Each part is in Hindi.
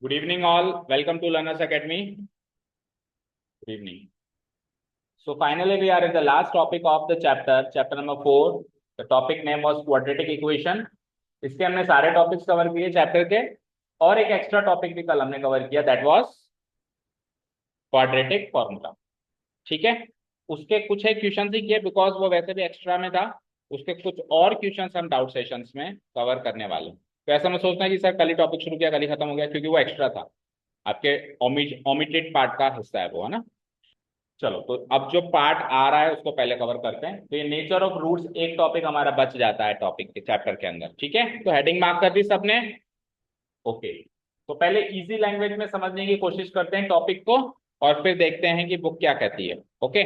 Good evening, all. Welcome to Learners Academy. Good evening. So, finally, we are in the last topic of the chapter number 4. The topic name was quadratic equation. इसके हमने सारे टॉपिक्स कवर किए चैप्टर के, और एक एक्स्ट्रा टॉपिक भी कल हमने कवर किया, दैट वाज क्वाड्रेटिक फॉर्मूला। ठीक है, उसके कुछ एक क्वेश्चन ही किए बिकॉज वो वैसे भी एक्स्ट्रा में था। उसके कुछ और क्वेश्चंस हम डाउट सेशंस में कवर करने वाले हैं। तो ऐसा मैं सोचना कि सर कल ही टॉपिक शुरू किया, कल ही खत्म हो गया, क्योंकि वो एक्स्ट्रा था, आपके ओमिटेड पार्ट का हिस्सा है वो, है ना। चलो, तो अब जो पार्ट आ रहा है उसको पहले कवर करते हैं। तो ये नेचर ऑफ रूट्स एक टॉपिक हमारा बच जाता है टॉपिक के चैप्टर के अंदर। ठीक है, तो हेडिंग मार्क कर दी सबने। ओके, तो पहले इजी लैंग्वेज में समझने की कोशिश करते हैं टॉपिक को, और फिर देखते हैं कि बुक क्या कहती है। ओके,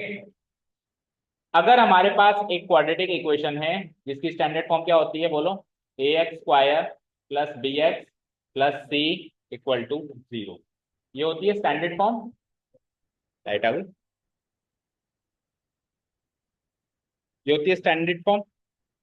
अगर हमारे पास एक क्वाड्रेटिक इक्वेशन है जिसकी स्टैंडर्ड फॉर्म क्या होती है, बोलो। A X square plus B X plus C equal to 0, ये होती है स्टैंडर्ड फॉर्म। राइट, ये होती है स्टैंडर्ड फॉर्म।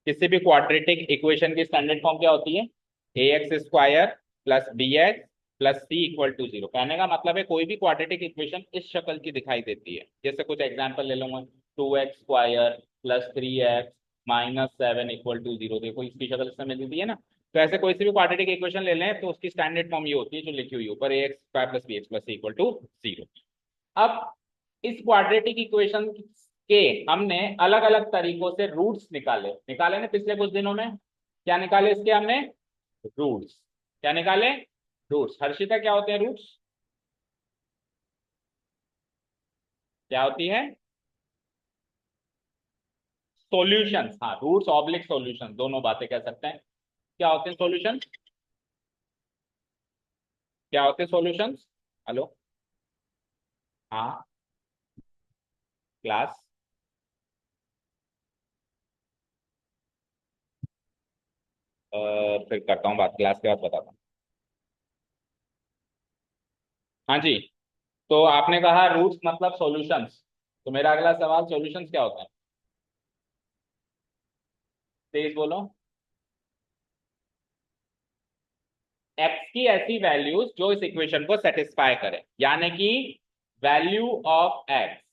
किसी भी क्वाड्रेटिक इक्वेशन की स्टैंडर्ड फॉर्म क्या होती है? A X square plus B X plus C equal to 0। कहने का मतलब है कोई भी क्वाड्रेटिक इक्वेशन इस शक्ल की दिखाई देती है। जैसे कुछ एग्जांपल ले लूंगा, 2x square plus 3x minus 7 equal to 0। देखो इसकी शक्ल इससे मिलती है ना। तो ऐसे कोई सी भी क्वाड्रेटिक इक्वेशन ले लें तो उसकी स्टैंडर्ड फॉर्म ये होती है जो लिखी हुई है ऊपर, A X square plus B X plus C equal to 0। अब इस क्वाड्रेटिक इक्वेशन के हमने अलग अलग तरीकों से रूट्स निकाले निकाले ना पिछले कुछ दिनों में। क्या निकाले इसके हमने? रूट्स। क्या निकाले? रूट्स। हर्षिता, क्या होते हैं रूट्स? क्या होती है? सॉल्यूशंस। हाँ, रूट्स ऑब्लिक सॉल्यूशन, दोनों बातें कह सकते हैं। क्या होते हैं सॉल्यूशन? क्या होते हैं सॉल्यूशंस? हेलो। हाँ, क्लास। फिर करता हूँ बात, क्लास के बाद बताता हूँ। हाँ जी, तो आपने कहा रूट्स मतलब सॉल्यूशंस, तो मेरा अगला सवाल, सॉल्यूशंस क्या होता है? तेज बोलो। एक्स की ऐसी वैल्यूज जो इस इक्वेशन को सेटिस्फाई करे, यानी कि वैल्यू ऑफ एक्स।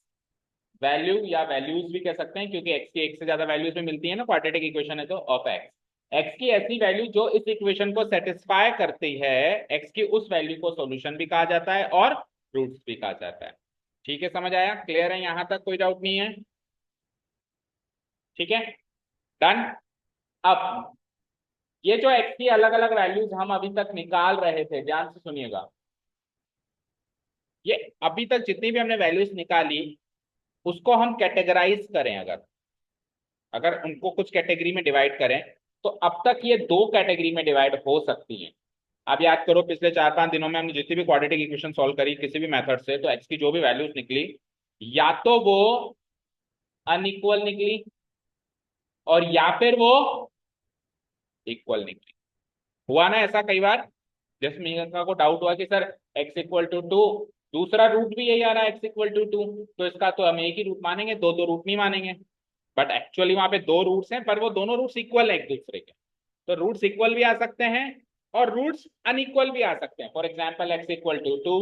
वैल्यू या वैल्यूज भी कह सकते हैं, क्योंकि एक्स की एक से ज्यादा वैल्यूज में मिलती है ना, क्वाड्रेटिक इक्वेशन है तो, ऑफ एक्स। एक्स की ऐसी वैल्यू जो इस इक्वेशन को सेटिस्फाई करती है, एक्स की उस वैल्यू को सॉल्यूशन भी कहा जाता है और रूट्स भी कहा जाता है। ठीक है, समझ आया? क्लियर है? यहां तक कोई डाउट नहीं है? ठीक है, डन। अब ये जो एक्स की अलग अलग वैल्यूज हम अभी तक निकाल रहे थे, ध्यान से सुनिएगा। ये अभी तक जितनी भी हमने वैल्यूज निकाली उसको हम कैटेगराइज करें, अगर अगर उनको कुछ कैटेगरी में डिवाइड करें, तो अब तक ये दो कैटेगरी में डिवाइड हो सकती हैं। आप याद करो पिछले 4-5 दिनों में हमने जितनी भी क्वाड्रेटिक इक्वेशन सॉल्व करी किसी भी मेथड से, तो एक्स की जो भी वैल्यूज निकली, या तो वो अनइक्वल निकली और या फिर वो इक्वल निकली। हुआ ना ऐसा कई बार? जैसे मेरे को डाउट हुआ कि सर एक्स इक्वल टू 2, दूसरा रूट भी यही आ रहा है एक्स इक्वल टू 2, तो इसका तो हम एक ही रूट मानेंगे, दो दो रूट नहीं मानेंगे। बट एक्चुअली वहां पे दो रूट्स हैं, पर वो दोनों रूट्स इक्वल है एक दूसरे के। तो रूट्स इक्वल भी आ सकते हैं और रूट्स अनइक्वल भी आ सकते हैं। For example x equal to 2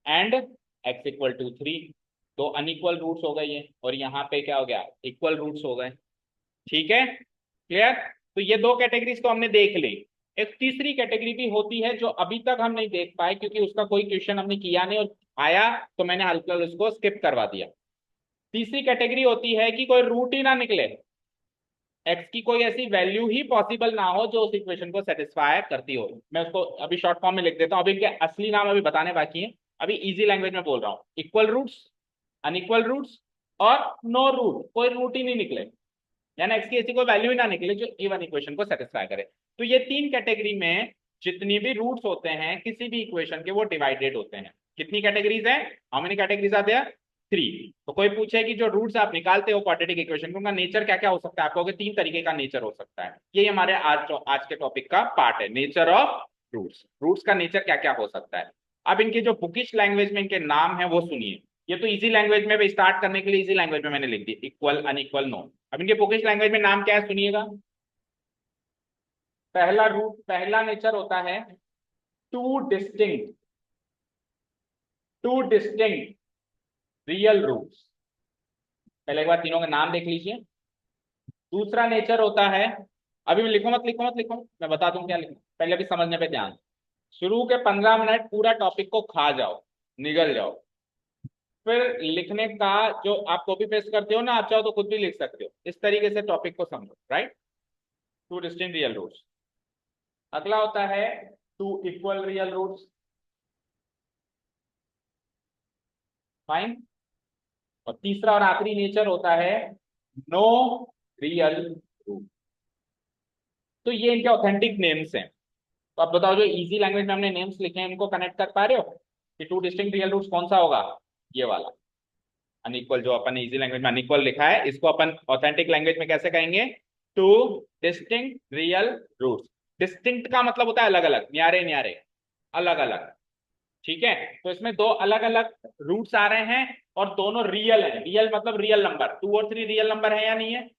and x equal to 3, तो अनइक्वल रूट्स हो गए ये, और यहाँ पे क्या हो गया? इक्वल रूट्स हो गए। ठीक है, क्लियर? तो ये दो कैटेगरीज को हमने देख ली। एक तीसरी कैटेगरी भी होती है जो अभी तक हम नहीं देख पाए, क्योंकि उसका कोई क्वेश्चन हमने किया नहीं, और आया तो मैंने हल्का उसको स्किप करवा दिया। तीसरी कैटेगरी होती है कि कोई रूट ही ना निकले, एक्स की कोई ऐसी वैल्यू ही पॉसिबल ना हो जो उस इक्वेशन को सेटिस्फाई करती हो। मैं उसको अभी शॉर्ट फॉर्म में लिख देता हूँ, अभी इनके असली नाम अभी बताने बाकी हैं। अभी इजी लैंग्वेज में बोल रहा हूँ, इक्वल रूट्स, अनइक्वल रूट्स और नो रूट, कोई रूट ही नहीं निकले, यानी एक्स की ऐसी कोई वैल्यू ही ना निकले जो इवन इक्वेशन को सेटिस्फाई करे। तो ये तीन कैटेगरी में जितनी भी रूट्स होते हैं किसी भी इक्वेशन के, वो डिवाइडेड होते हैं। कितनी कैटेगरीज है? How many categories are there? 3। तो कोई पूछे कि जो रूट्स आप निकालते हो क्वाड्रेटिक इक्वेशन, उनका नेचर क्या क्या हो सकता है, आप कहोगे 3 तरीके का नेचर हो सकता है। ये हमारे आज के टॉपिक का पार्ट है, नेचर ऑफ रूट्स। रूट्स का नेचर क्या क्या हो सकता है। अब इनके जो बुकिश लैंग्वेज में इनके नाम है वो सुनिए। ये तो इजी लैंग्वेज में स्टार्ट करने के लिए इजी लैंग्वेज में मैंने लिख दी, इक्वल, अनइक्वल, नो। अब इनके बुकिश लैंग्वेज में नाम क्या है सुनिएगा। पहला रूट, पहला नेचर होता है two distinct. Two distinct real roots. पहले एक बार तीनों के नाम देख लीजिए। दूसरा नेचर होता है, अभी लिखो मत लिखो मत लिखो, मैं बता दूं क्या लिखो, पहले भी समझने पे ध्यान। शुरू के 15 मिनट पूरा टॉपिक को खा जाओ, निगल जाओ, फिर लिखने का जो आप कॉपी पेस्ट करते हो ना, आप चाहो तो खुद भी लिख सकते हो, इस तरीके से टॉपिक को समझो, right. Two distinct real roots. अगला होता है two equal real roots. Fine. और तीसरा और आखिरी नेचर होता है नो रियल रूट। तो ये इनके ऑथेंटिक नेम्स हैं। तो आप बताओ, जो इजी लैंग्वेज में हमने नेम्स लिखे हैं, इनको कनेक्ट कर पा रहे हो कि टू डिस्टिंक्ट रियल रूट्स कौन सा होगा? ये वाला अनइक्वल, जो अपन इजी लैंग्वेज में अनइक्वल लिखा है, इसको अपन ऑथेंटिक लैंग्वेज में कैसे कहेंगे? Two distinct real roots. Distinct का मतलब होता है अलग अलग, न्यारे न्यारे, अलग अलग। ठीक है, तो इसमें दो अलग अलग रूट्स आ रहे हैं और दोनों रियल है। रियल मतलब रियल नंबर, 2 और 3 रियल नंबर है या नहीं है?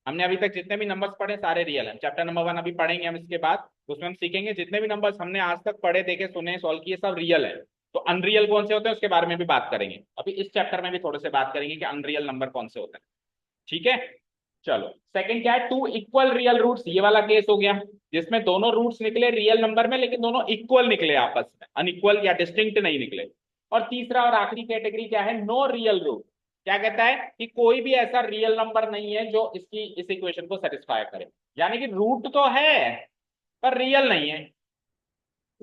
हमने अभी तक जितने भी नंबर्स पढ़े सारे रियल हैं। चैप्टर नंबर 1 अभी पढ़ेंगे हम, इसके बाद तो उसमें हम सीखेंगे जितने भी नंबर्स हमने आज तक पढ़े, देखे, सुने, सॉल्व किए, सब रियल है। तो अनरियल कौन से होते हैं उसके बारे में भी बात करेंगे। अभी इस चैप्टर में भी थोड़े से बात करेंगे कि अनरियल नंबर कौन से होते हैं। ठीक है, चलो। सेकंड क्या है? Two equal real roots. ये वाला केस हो गया जिसमें दोनों रूट्स निकले रियल नंबर में, लेकिन दोनों इक्वल निकले आपस में, अनइक्वल या डिस्टिंक्ट नहीं निकले। और तीसरा और आखिरी कैटेगरी क्या है? No real root. क्या कहता है कि कोई भी ऐसा रियल नंबर नहीं है जो इसकी इस इक्वेशन को सेटिस्फाई करे। यानी कि रूट तो है पर रियल नहीं है।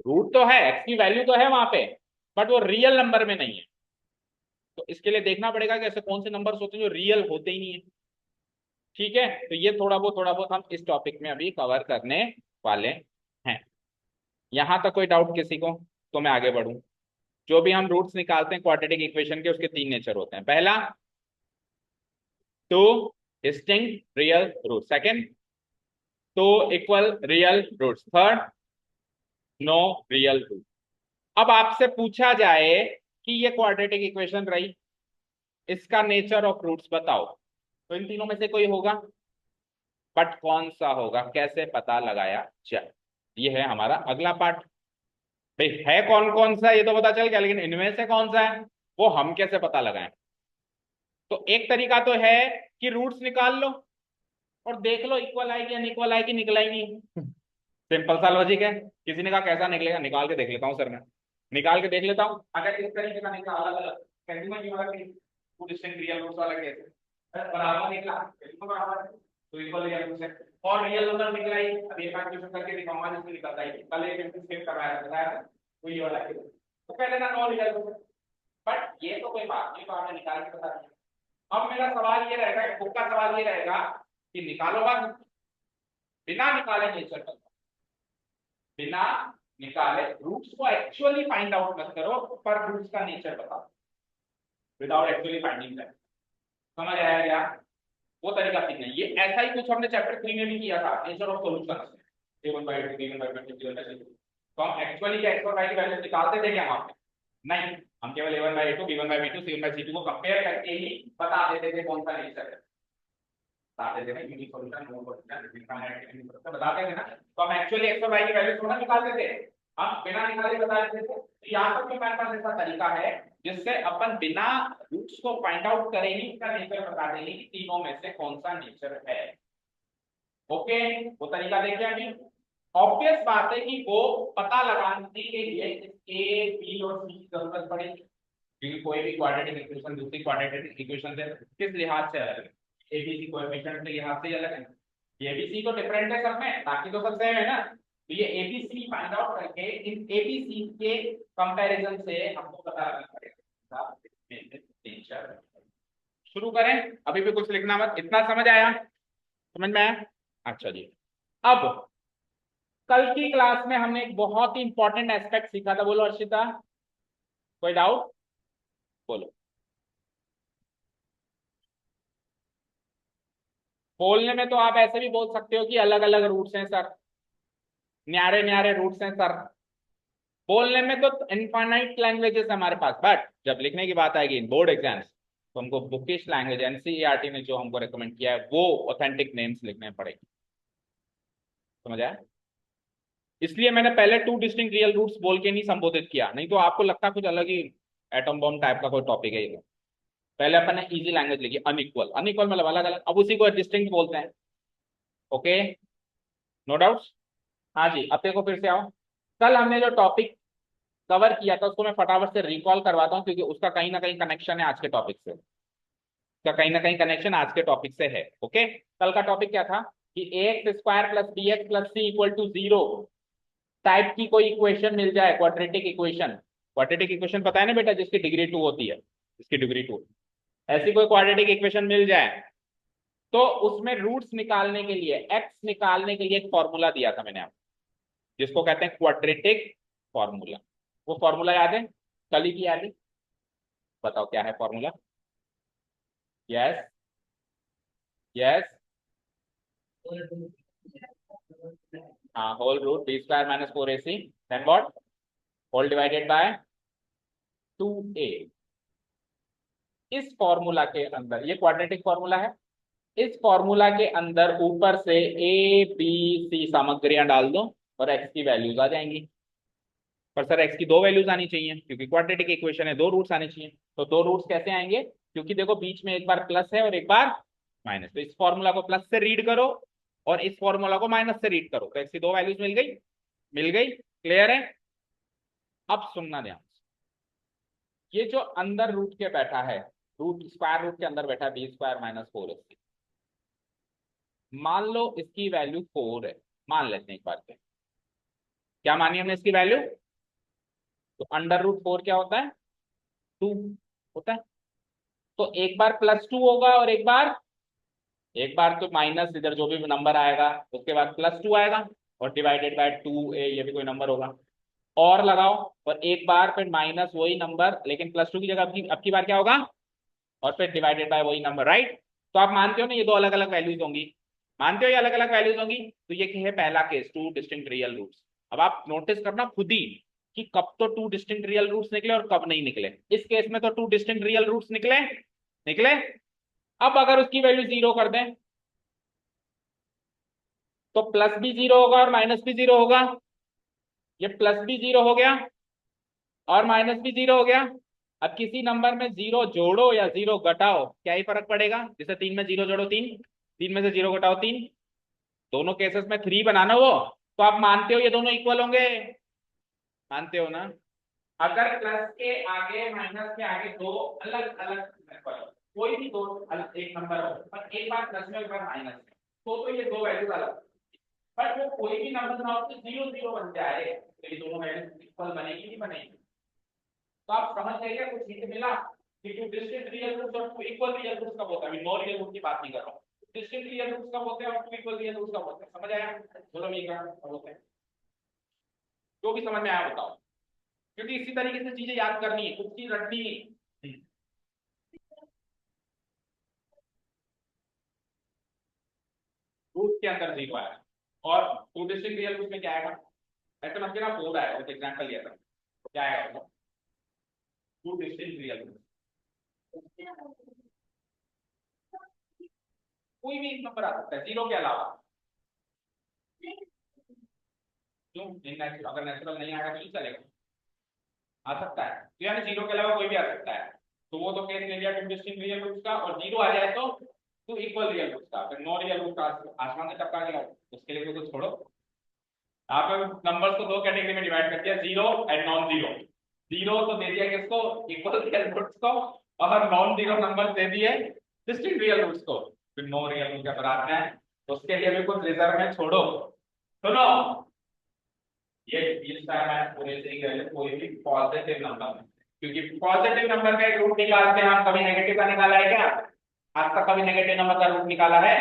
रूट तो है, एक्स की वैल्यू तो है वहां पे, बट वो रियल नंबर में नहीं है। तो इसके लिए देखना पड़ेगा कि ऐसे कौन से नंबर्स होते हैं जो रियल होते ही नहीं है। ठीक है, तो ये थोड़ा बहुत हम इस टॉपिक में अभी कवर करने वाले हैं। यहां तक कोई डाउट किसी को? तो मैं आगे बढ़ूं। जो भी हम रूट्स निकालते हैं क्वाड्रेटिक इक्वेशन के, उसके 3 नेचर होते हैं। पहला, two distinct real root. Second, two equal real roots. Third, no real root. अब आपसे पूछा जाए कि ये क्वाड्रेटिक इक्वेशन रही, इसका नेचर ऑफ रूट्स बताओ, तो इन तीनों में से कोई होगा, बट कौन सा होगा, कैसे पता लगाया जाए? ये है हमारा अगला पार्ट। भाई है कौन कौन सा ये तो पता चल गया, लेकिन इनमें से कौन सा है वो हम कैसे पता लगाएं? तो एक तरीका तो है कि रूट्स निकाल लो और देख लो इक्वल आएगी या अनइक्वल आएगी, निकला ही नहीं। सिंपल सा लॉजिक है। किसी ने कहा कैसा निकलेगा, निकाल के देख लेता हूँ सर, मैं निकाल के देख लेता हूँ। अगर इस तरीके का निकला अलग अलग, कैसे मैं ये वाला टू डिस्टिंक्ट रियल रूट्स वाला केस बराबर निकला, बिल्कुल बराबर है, तो इक्वल रियल रूट्स है। और रियल नंबर निकला ही, अब एक बार क्वेश्चन करके दिखाऊंगा जिसमें निकलता है। कल एक क्वेश्चन सेव करवाया था, बताया था, वो ये वाला केस। तो पहले ना नो रियल रूट, बट ये तो कोई बात नहीं, तो आपने निकाल के बता दिया। अब मेरा सवाल ये रहेगा, बुक का सवाल ये रहेगा कि निकालो बात, बिना निकाले नेचर का, बिना निकाले रूट्स को एक्चुअली फाइंड आउट मत करो, पर रूट्स का नेचर बताओ विदाउट एक्चुअली फाइंडिंग दैट। समझ आया क्या? वो तरीका सीखना है। ये ऐसा ही कुछ हमने चैप्टर 3 में भी किया था, nature of solution. a1/2 b1/2 तो हम एक्चुअली क्या x और y की वैल्यू निकालते थे क्या वहां पे? नहीं, हम केवल a1/a2 b1/b2 c1/c2 को कंपेयर करके ही बता देते थे कौन सा नेचर है। बताते थे ना unique solution, no solution, definite बताते थे ना। तो हम एक्चुअली x और y की वैल्यू थोड़ा निकालते थे, हम बिना निकाले बता देते थे। तो यहाँ पर मेरे पास ऐसा तरीका है जिससे अपन बिना रूट्स को फाइंड आउट करें ही इसका नेचर बता देंगे कि तीनों में से कौन सा नेचर है। ओके, वो तरीका देखिए अभी। ऑब्वियस बात है कि वो पता लगाने के लिए ए बी और सी की जरूरत पड़ेगी, क्योंकि कोई भी क्वाड्रेटिक इक्वेशन दूसरी क्वाड्रेटिक इक्वेशन से किस लिहाज से अलग है? एबीसी कोएफिशिएंट के लिहाज से अलग है। एबीसी तो डिफरेंट है सब में, बाकी तो सब सेम है ना। तो ये एबीसी फाइंड आउट करके इन एबीसी के कंपैरिजन से हमको पता लगाना पड़ेगा नेचर। शुरू करें, अभी भी कुछ लिखना मत, इतना समझ आया? समझ में आया? अच्छा जी। अब कल की क्लास में हमने एक बहुत ही इंपॉर्टेंट एस्पेक्ट सीखा था, बोलो अर्शिता, कोई डाउट? बोलो। बोलने में तो आप ऐसे भी बोल सकते हो कि अलग अलग रूट्स हैं सर, न्यारे न्यारे रूट्स हैं सर। बोलने में तो इनफाइनाइट लैंग्वेजेस हमारे पास, बट जब लिखने की बात आएगी इन बोर्ड एग्जाम्स, तो हमको बुकिश लैंग्वेज एनसीईआरटी ने जो हमको रेकमेंड किया है वो ऑथेंटिक नेम्स लिखने पड़ेंगे। समझ आया? इसलिए मैंने पहले टू डिस्टिंक्ट रियल रूट्स बोल के नहीं संबोधित किया, नहीं तो आपको लगता कुछ अलग ही एटम बॉम्ब टाइप का कोई टॉपिक है ये। पहले अपन ने इजी लैंग्वेज लिखी, अनइक्वल, अनइक्वल मतलब अलग अलग, अब उसी को डिस्टिंक्ट बोलते हैं। Okay, no doubts. हाँ जी, अब देखो फिर से आओ, कल हमने जो टॉपिक कवर किया था उसको मैं फटाफट से रिकॉल करवाता हूँ, क्योंकि उसका कहीं ना कहीं कनेक्शन है आज के टॉपिक से, उसका कहीं ना कहीं कनेक्शन आज के टॉपिक से है। ओके, कल का टॉपिक क्या था कि ax square plus bx plus C equal to 0 type की कोई इक्वेशन मिल जाए, क्वाड्रेटिक इक्वेशन। क्वाड्रेटिक इक्वेशन पता है ना बेटा, जिसकी डिग्री 2 होती है, जिसकी डिग्री 2, ऐसी कोई क्वाड्रेटिक इक्वेशन मिल जाए तो उसमें रूट्स निकालने के लिए, एक्स निकालने के लिए एक फॉर्मूला दिया था मैंने आपको, जिसको कहते हैं क्वाड्रेटिक फॉर्मूला। वो फॉर्मूला याद है, कल ही की याद है, बताओ क्या है फॉर्मूला। यस, यस, हाँ, whole root b square minus 4ac, then what, whole divided by 2a। इस फॉर्मूला के अंदर, ये क्वाड्रेटिक फॉर्मूला है, इस फॉर्मूला के अंदर ऊपर से ए बी सी सामग्रियां डाल दो और एक्स की वैल्यूज आ जाएंगी। पर सर एक्स की दो वैल्यूज आनी चाहिए, क्योंकि क्वाड्रेटिक इक्वेशन है, दो रूट्स आने चाहिए। तो दो रूट्स कैसे आएंगे, क्योंकि देखो बीच में एक बार प्लस है और एक बार माइनस, तो इस फॉर्मूला को प्लस से रीड करो और इस फॉर्मूला को माइनस से रीड करो, तो एक्स की दो वैल्यूज मिल गई, मिल गई, क्लियर है। अब सुनना ध्यान से, ये जो अंदर रूट के बैठा है, रूट स्क्वायर रूट के अंदर बैठा है बी स्क्वायर माइनस 4ac, मान लो इसकी वैल्यू 4 है, मान लेते हैं एक बार से, क्या मानी हमने इसकी वैल्यू, तो अंडर रूट 4 क्या होता है, 2 होता है। तो एक बार +2 होगा और एक बार तो माइनस, इधर जो भी नंबर आएगा उसके बाद +2 आएगा, और डिवाइडेड बाय 2a, ये भी कोई नंबर होगा, और लगाओ, और एक बार फिर माइनस वही नंबर, लेकिन +2 की जगह अब की बार क्या होगा, और फिर डिवाइडेड बाय वही नंबर, राइट। तो आप मानते हो ना ये दो अलग अलग वैल्यूज होंगी, मानते हो ये अलग अलग वैल्यूज होंगी, तो ये है पहला case, two distinct real roots. अब आप नोटिस करना खुद ही कि कब तो टू डिस्टिंक्ट रियल रूट्स निकले और कब नहीं निकले। इस केस में तो टू डिस्टिंक्ट रियल रूट्स निकले, निकले। अब अगर उसकी वैल्यू 0 कर दें तो प्लस भी 0 होगा और माइनस भी 0 होगा, ये प्लस भी 0 हो गया और माइनस भी 0 हो गया। अब किसी नंबर में 0 जोड़ो या 0 घटाओ, क्या ही फर्क पड़ेगा, जैसे 3 में 0 जोड़ो 3, 3 में से 0 घटाओ 3, दोनों केसेस में 3 बनाना वो। तो आप मानते हो ये दोनों इक्वल होंगे, मानते हो ना। अगर प्लस के आगे माइनस के आगे दो अलग अलग नंबर, कोई भी दो अलग एक नंबर हो, पर एक बार प्लस में एक बार माइनस में, तो ये दो वैल्यूज अलग, पर वो कोई भी नंबर ना हो तो 0 0 बन जाए, तो ये दोनों वैल्यूज इक्वल बनेगी नहीं बनेगी। तो आप समझ गए क्या, कुछ हिंट मिला कि टू डिस्टिंक्ट रियल रूट्स और टू इक्वल रियल रूट्स कब होता है। अभी नो रियल रूट की बात नहीं कर रहा हूँ, डिस्टिंक्ट रियल रूट्स कब होते हैं और टू इक्वल रियल रूट्स कब होते हैं, समझ आया, दोनों में कब होते हैं, जो भी समझ में आया बताओ, क्योंकि इसी तरीके से चीजें याद करनी है, कुछ चीज रटनी नहीं। रूट के अंदर 0 आया और टू डिस्टिंक्ट रियल रूट्स में क्या आएगा, ऐसे मत ना 4 आएगा, जैसे एग्जांपल लिया था, क्या आएगा टू डिस्टिंक्ट रियल रूट्स, कोई भी एक नंबर आ सकता है 0 के अलावा, क्यों, अगर नेचुरल नहीं आएगा तो नहीं चलेगा, आ सकता है, तो यानी 0 के अलावा कोई भी आ सकता है। तो वो तो केस ले लिया टू डिस्टिंक्ट रियल रूट्स का, और 0 आ जाए तो टू इक्वल रियल रूट्स का, फिर नो रियल रूट का आसमान से टपका गया, उसके लिए तो छोड़ो। आप नंबर्स को दो कैटेगरी में डिवाइड कर दिया, 0 एंड नॉन 0। 0 तो दे दिया किसको, इक्वल रियल रूट्स को, और नॉन 0 नंबर दे दिए डिस्टिंक्ट रियल रूट्स को, फिर नो रियल रूट का बराबर है, उसके लिए भी कुछ रिजर्व में छोड़ो। सुनो, ये इस टाइम मैं पूरे से कोई भी पॉजिटिव नंबर, क्योंकि पॉजिटिव नंबर का एक रूट निकालते हैं हम, कभी नेगेटिव का निकाला है क्या, आज तक कभी नेगेटिव नंबर का रूट निकाला है,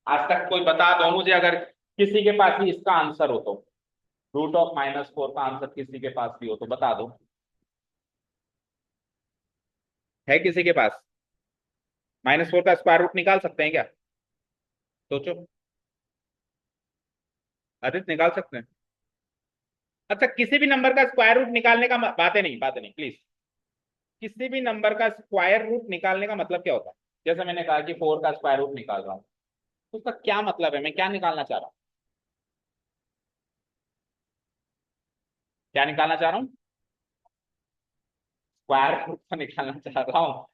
आज तक कोई बता दो मुझे, अगर किसी के पास भी इसका आंसर हो तो, रूट ऑफ -4 का आंसर किसी के पास भी हो तो बता दो, है किसी के पास, -4 का स्क्वायर रूट निकाल सकते हैं क्या, सोचो, आदित्य निकाल सकते हैं। अच्छा, किसी भी नंबर का स्क्वायर रूट निकालने का बातें नहीं, बातें नहीं प्लीज, किसी भी नंबर का स्क्वायर रूट निकालने का मतलब क्या होता है, जैसे मैंने कहा कि 4 का स्क्वायर रूट निकाल रहा हूँ, तो उसका क्या मतलब है, मैं क्या निकालना चाह रहा हूँ, क्या निकालना चाह रहा हूँ, स्क्वायर रूट तो निकालना चाह रहा हूँ,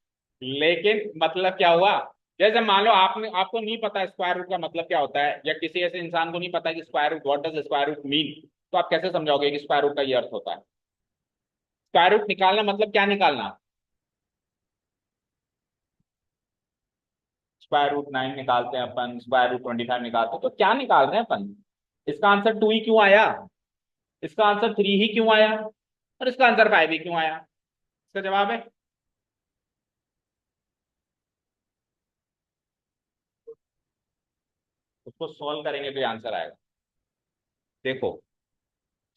लेकिन मतलब क्या हुआ, जैसे मान लो आपने, आपको नहीं पता स्क्वायर रूट का मतलब क्या होता है, या किसी ऐसे इंसान को नहीं पता कि square root, what does square root mean, तो आप कैसे समझाओगे कि स्क्वायर रूट का ये अर्थ होता है? स्क्वायर रूट निकालना मतलब क्या निकालना? स्क्वायर रूट 9 निकालते हैं अपन, स्क्वायर रूट 25 निकालते हैं, तो क्या निकाल रहे हैं अपन? इसका आंसर 2 ही क्यों आया? इसका आंसर 3 ही क्यों आया? और इसका आंसर 5 ही क्यों आया? इसका जवाब है, उसको सॉल्व करेंगे तो आंसर आएगा। देखो,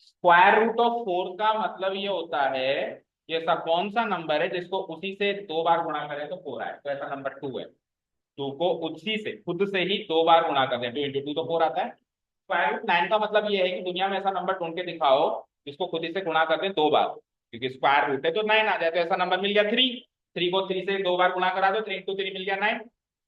स्क्वायर रूट ऑफ 4 का मतलब ये होता है कि ऐसा कौन सा नंबर है जिसको उसी से 2 बार गुणा करें तो 4 आए, तो ऐसा नंबर 2 है। 2 को उसी से, खुद से ही 2 बार गुणा करते हैं, 2 इंटू 2 तो 4 आता है। स्क्वायर रूट 9 का मतलब ये है कि दुनिया में ऐसा नंबर ढूंढ के दिखाओ जिसको खुद ही से गुणा करते हैं 2 बार, क्योंकि स्क्वायर रूट है तो 9 आ जाए, तो ऐसा नंबर मिल गया 3। 3 को 3 से 2 बार गुणा करा दो, 3 इंटू 3 मिल गया 9।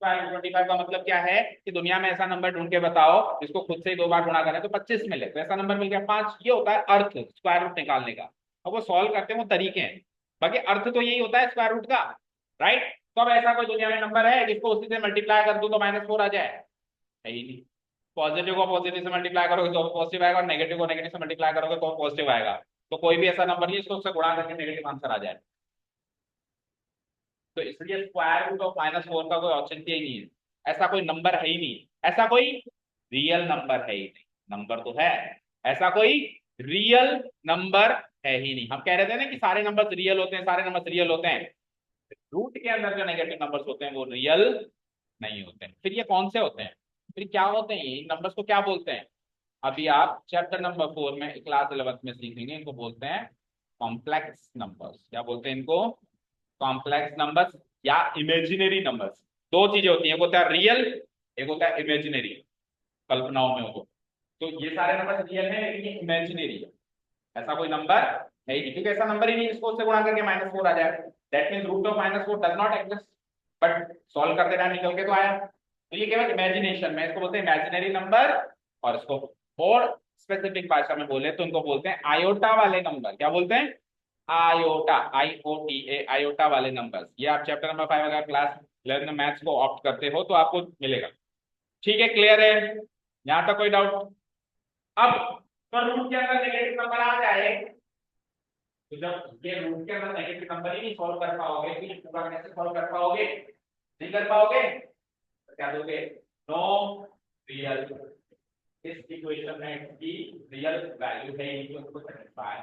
स्क्वायर रूट 25 का मतलब क्या है कि दुनिया में ऐसा नंबर ढूंढ के बताओ जिसको खुद से ही 2 बार गुणा करें तो 25 मिले, तो ऐसा नंबर मिल गया 5। ये होता है अर्थ स्क्वायर रूट निकालने का। अब वो सॉल्व करते हैं वो तरीके हैं, बाकी अर्थ तो यही होता है स्क्वायर रूट का, राइट? तो अब ऐसा कोई दुनिया में नंबर है जिसको उसी से मल्टीप्लाई कर दो तो -4 आ जाए? है ही नहीं। पॉजिटिव को पॉजिटिव से मल्टीप्लाई करोगे तो पॉजिटिव आएगा, और नेगेटिव को नेगेटिव से मल्टीप्लाई करोगे तो पॉजिटिव आएगा। तो कोई भी ऐसा नंबर नहीं इसको उससे गुणा करके नेगेटिव आंसर आ जाए। तो इसलिए स्क्वायर रूट ऑफ -4 का कोई औचित्य ही नहीं है, ऐसा कोई नंबर है ही नहीं, ऐसा कोई रियल नंबर है ही नहीं। नंबर तो है, ऐसा कोई रियल नंबर है ही नहीं। हम कह रहे थे ना कि सारे नंबर्स रियल होते हैं, सारे नंबर्स रियल होते हैं, रूट के अंदर जो नेगेटिव नंबर्स होते हैं वो रियल नहीं होते हैं। फिर ये कौन से होते हैं, फिर क्या होते हैं ये नंबर्स को क्या बोलते हैं? अभी आप चैप्टर नंबर 4 में क्लास 11th में सीखेंगे, इनको बोलते हैं कॉम्प्लेक्स नंबर्स। क्या बोलते हैं इनको? कॉम्प्लेक्स नंबर्स या इमेजिनरी नंबर्स। दो चीजें होती हैं, एक होता है रियल, एक होता है इमेजिनरी, कल्पनाओं में हो तो ये सारे नंबर रियल है लेकिन ये इमेजिनरी है। ऐसा कोई नंबर है ही नहीं, क्योंकि ऐसा नंबर ही नहीं जिसको उससे गुणा करके -4 आ जाए। That means root of -4 does not exist, but solve करते टाइम निकल के तो आया। तो ये केवल इमेजिनेशन में, इसको बोलते हैं इमेजिनरी नंबर। और इसको और स्पेसिफिक भाषा में बोले तो इनको बोलते हैं आयोटा वाले नंबर। क्या बोलते हैं? आयोटा, IOTA, आयोटा वाले नंबर्स। ये आप चैप्टर नंबर 5 अगर क्लास 11 में मैथ्स को ऑप्ट करते हो तो आपको मिलेगा। ठीक है, क्लियर है? यहां तक कोई डाउट? अब तो रूट के अंदर नेगेटिव नंबर आ जाए, तो जब ये रूट के अंदर नेगेटिव नंबर ही नहीं सॉल्व कर पाओगे तो ये पूरा कैसे सॉल्व कर पाओगे? नहीं कर पाओगे, तो क्या दोगे? No real. इस इक्वेशन में की रियल वैल्यू है ही नहीं, तो उसको सेटिस्फाई।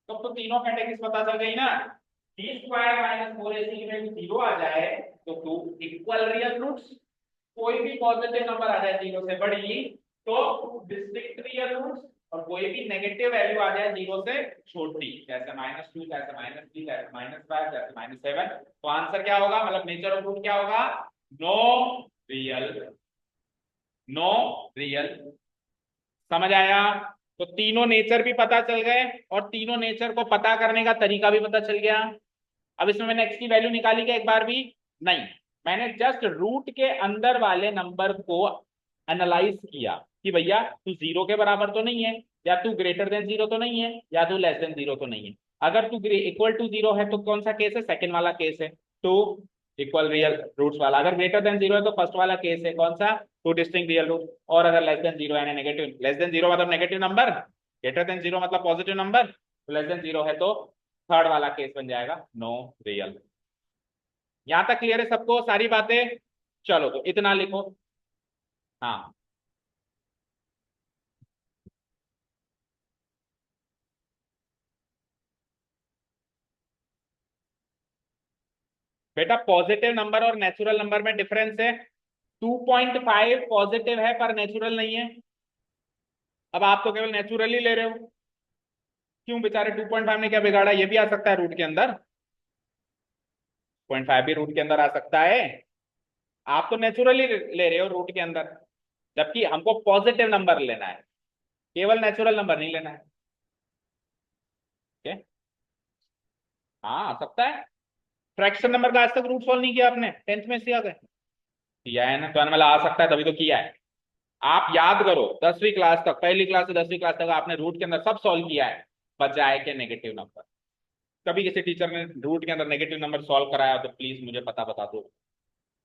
तो तीनों कैटेगरीज पता चल गई ना। टी स्क्वायर माइनस 4ac में 0 आ जाए तो 2 इक्वल रियल रूट्स, कोई भी पॉजिटिव नंबर आ जाए 0 से बड़ी तो डिस्टिंक्ट रियल रूट्स, और कोई भी नेगेटिव वैल्यू आ जाए 0 से छोटी, जैसे -2, जैसे -3, जैसे -5, जैसे -7, तो आंसर क्या होगा, मतलब नेचर ऑफ रूट क्या होगा? No real. No real. समझ आया? तो तीनों नेचर भी पता चल गए, और तीनों नेचर को पता करने का तरीका भी पता चल गया। अब इसमें मैंने x की वैल्यू निकाली क्या एक बार भी? नहीं, मैंने जस्ट रूट के अंदर वाले नंबर को एनालाइज किया कि भैया तू 0 के बराबर तो नहीं है, या तू ग्रेटर देन 0 तो नहीं है, या तू लेस देन 0 तो नहीं है। अगर तू इक्वल टू 0 है तो कौन सा केस है? सेकंड वाला केस है, टू इक्वल रियल रूट्स वाला। अगर ग्रेटर देन 0 है तो फर्स्ट वाला केस है, कौन सा? Two distinct real root. और अगर लेस देन 0 है, नेगेटिव, लेस देन 0 मतलब नेगेटिव नंबर, ग्रेटर देन 0 मतलब पॉजिटिव नंबर, तो लेस देन 0 है तो थर्ड वाला केस बन जाएगा नो रियल। यहां तक क्लियर है सबको सारी बातें? चलो तो इतना लिखो। हाँ, बेटा पॉजिटिव नंबर और नेचुरल नंबर में डिफरेंस है। 2.5 पॉजिटिव है पर नेचुरल नहीं है। अब आप तो केवल नेचुरली ले रहे हो, क्यों बेचारे? 2.5 ने क्या बिगाड़ा? ये भी आ सकता है रूट के अंदर, 0.5 भी रूट के अंदर आ सकता है। आप तो नेचुरली ले रहे हो रूट के अंदर, जबकि हमको पॉजिटिव नंबर लेना है, केवल नेचुरल नंबर नहीं लेना है। ओके, हाँ आ सकता है। फ्रैक्शन नंबर का आज तक रूट सॉल्व नहीं किया आपने? 10th में सिया किया है ना, तो मतलब आ सकता है तभी तो किया है। आप याद करो 10वीं क्लास तक, पहली क्लास से 10वीं क्लास तक आपने रूट के अंदर सब सॉल्व किया है, बजाय के नेगेटिव नंबर। कभी किसी टीचर ने रूट के अंदर नेगेटिव नंबर सॉल्व कराया तो प्लीज मुझे पता बता दो।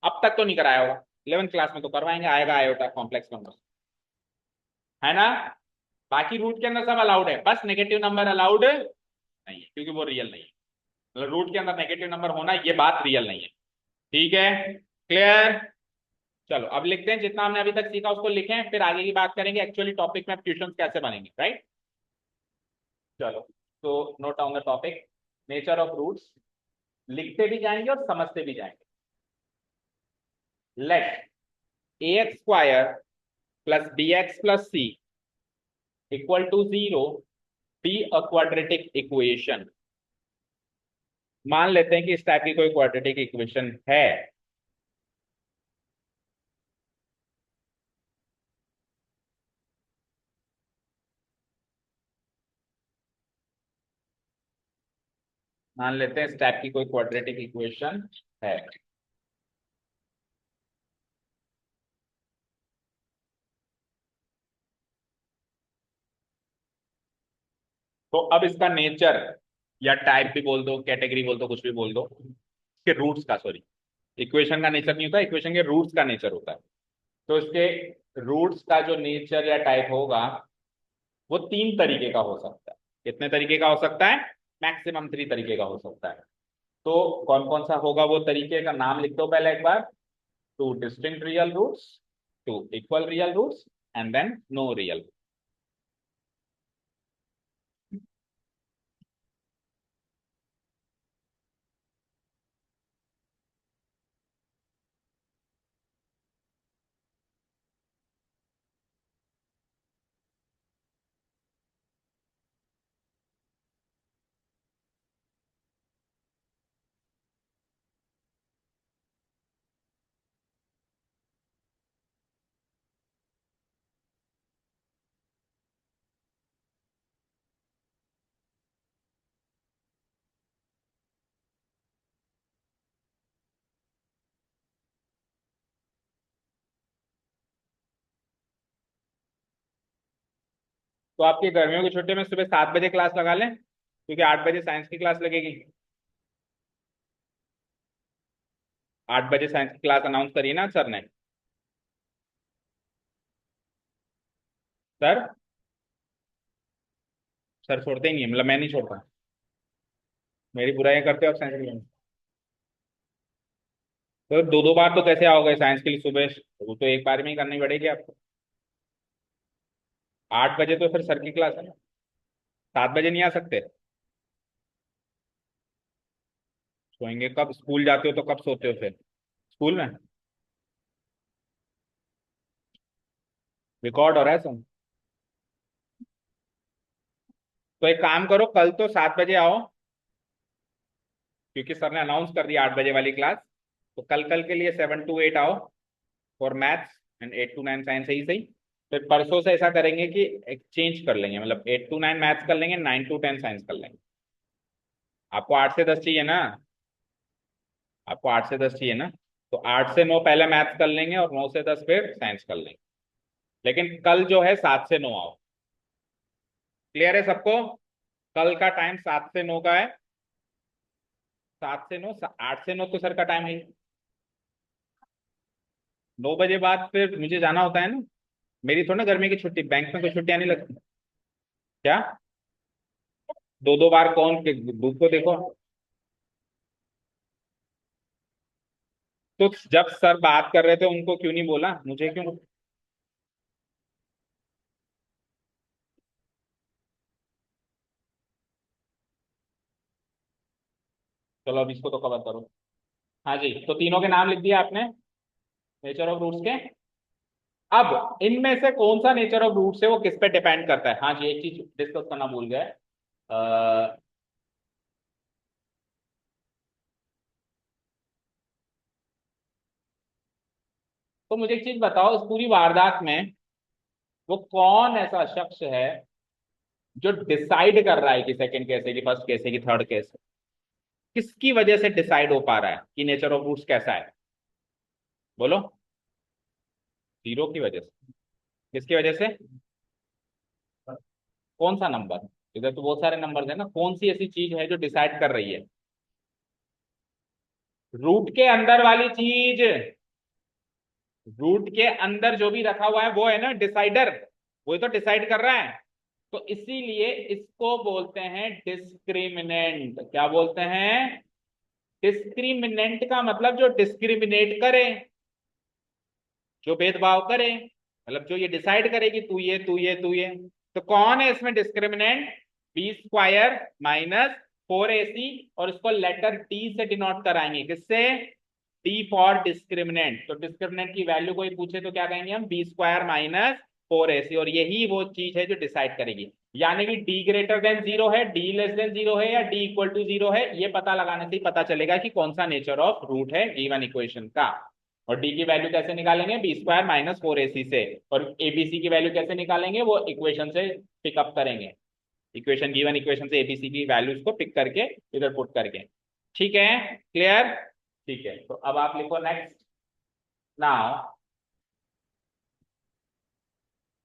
अब तक तो नहीं कराया होगा, 11th क्लास में तो करवाएंगे, आएगा आयोटा कॉम्प्लेक्स नंबर, है ना। बाकी रूट के अंदर सब अलाउड है, बस नेगेटिव नंबर अलाउड नहीं है, क्योंकि वो रियल नहीं है। मतलब रूट के अंदर नेगेटिव नंबर होना ये बात रियल नहीं है। ठीक है, क्लियर। चलो अब लिखते हैं, जितना हमने अभी तक सीखा उसको लिखें, फिर आगे की बात करेंगे एक्चुअली टॉपिक में ट्यूशन कैसे बनेंगे, राइट। चलो, तो note down the topic, nature of roots. लिखते भी जाएंगे और समझते भी जाएंगे। Let ax square plus bx plus c equal to 0 be a quadratic equation. मान लेते हैं कि इस टाइप की कोई क्वाड्रेटिक इक्वेशन है। मान लेते हैं इस टाइप की कोई क्वाड्रेटिक इक्वेशन है। तो अब इसका नेचर या टाइप भी बोल दो, कैटेगरी बोल दो, कुछ भी बोल दो, इसके रूट्स का, सॉरी, इक्वेशन का नेचर नहीं होता, इक्वेशन के रूट्स का नेचर होता है। तो इसके रूट्स का जो नेचर या टाइप होगा वो 3 तरीके का हो सकता है। कितने तरीके का हो सकता है? मैक्सिमम 3 तरीके का हो सकता है। तो कौन कौन सा होगा वो तरीके का नाम लिख दो पहले एक बार। 2 distinct real roots, 2 equal real roots, and then no real. तो आपकी गर्मियों की छुट्टी में सुबह 7 बजे क्लास लगा लें, क्योंकि 8 बजे साइंस की क्लास लगेगी। 8 बजे साइंस की क्लास अनाउंस करी ना सर ने। सर, सर छोड़ते ही नहीं है, मतलब मैं नहीं छोड़ता। मेरी बुराई करते हो आप साइंस के लिए। तो 2-2 बार तो कैसे आओगे साइंस के लिए सुबह? वो तो एक बार में ही करनी पड़ेगी आपको। 8 बजे तो फिर सर की क्लास है ना। 7 बजे नहीं आ सकते? सोएंगे कब? स्कूल जाते हो तो कब सोते हो फिर? स्कूल में रिकॉर्ड हो रहा है सब। तो एक काम करो, कल तो 7 बजे आओ, क्योंकि सर ने अनाउंस कर दिया 8 बजे वाली क्लास। तो कल कल के लिए 7 to 8 आओ for maths, and 8 to 9 science, सही सही। फिर परसों से ऐसा करेंगे कि एक्सचेंज कर लेंगे, मतलब 8 to 9 मैथ्स कर लेंगे, 9 to 10 साइंस कर लेंगे। आपको 8 से 10 चाहिए ना? आपको 8 से 10 चाहिए ना? तो 8 से 9 पहले मैथ्स कर लेंगे और 9 से 10 फिर साइंस कर लेंगे। लेकिन कल जो है 7 से 9 आओ। क्लियर है सबको? कल का टाइम 7 से 9 का है। 7 से 9, 8 से 9 तो सर का टाइम है। 9 बजे बाद फिर मुझे जाना होता है ना। मेरी थोड़ा ना गर्मी की छुट्टी, बैंक में कोई छुट्टियां नहीं लगती। क्या? 2-2 बार कौन बुक को देखो। तो जब सर बात कर रहे थे उनको क्यों नहीं बोला, मुझे क्यों? चलो अब इसको तो कवर करो। हाँ जी, तो तीनों के नाम लिख दिया आपने, नेचर ऑफ रूट्स के। अब इनमें से कौन सा नेचर ऑफ रूट्स है वो किस पे डिपेंड करता है? हाँ जी, एक चीज डिस्कस करना भूल गए। तो मुझे एक चीज बताओ, इस पूरी वारदात में वो कौन ऐसा शख्स है जो डिसाइड कर रहा है कि सेकंड कैसे, की फर्स्ट कैसे, की थर्ड कैसे? किसकी वजह से डिसाइड हो पा रहा है कि नेचर ऑफ रूट्स कैसा है? बोलो। जीरो की वजह से? किसकी वजह से? कौन सा नंबर? इधर तो बहुत सारे नंबर है ना, कौन सी ऐसी चीज है जो डिसाइड कर रही है? रूट के अंदर वाली चीज, रूट के अंदर जो भी रखा हुआ है वो है ना डिसाइडर, वो तो डिसाइड कर रहा है। तो इसीलिए इसको बोलते हैं डिस्क्रिमिनेंट। क्या बोलते हैं? डिस्क्रिमिनेंट का मतलब जो डिस्क्रिमिनेट करे, जो भेदभाव करे, मतलब जो ये डिसाइड करे कि तू ये तू ये तू ये। तो कौन है इसमें discriminant? B square minus 4ac, और इसको लेटर डी से डिनोट कराएंगे, किससे? D for discriminant. तो डिस्क्रिमिनेंट की वैल्यू कोई पूछे तो क्या कहेंगे हम? बी स्क्वायर माइनस 4ac, और यही वो चीज है जो डिसाइड करेगी। यानी कि डी ग्रेटर देन जीरो है, डी लेस देन जीरो है, या डी इक्वल टू जीरो है, ये पता लगाने से ही पता चलेगा कि कौन सा नेचर ऑफ रूट है गिवन इक्वेशन का। और डी की वैल्यू कैसे निकालेंगे? बी स्क्वायर माइनस 4ac से। और एबीसी की वैल्यू कैसे निकालेंगे? वो इक्वेशन से पिकअप करेंगे, इक्वेशन गिवन इक्वेशन से एबीसी की वैल्यूज को पिक करके इधर पुट करके। ठीक है? क्लियर? ठीक है, तो अब आप लिखो next. Now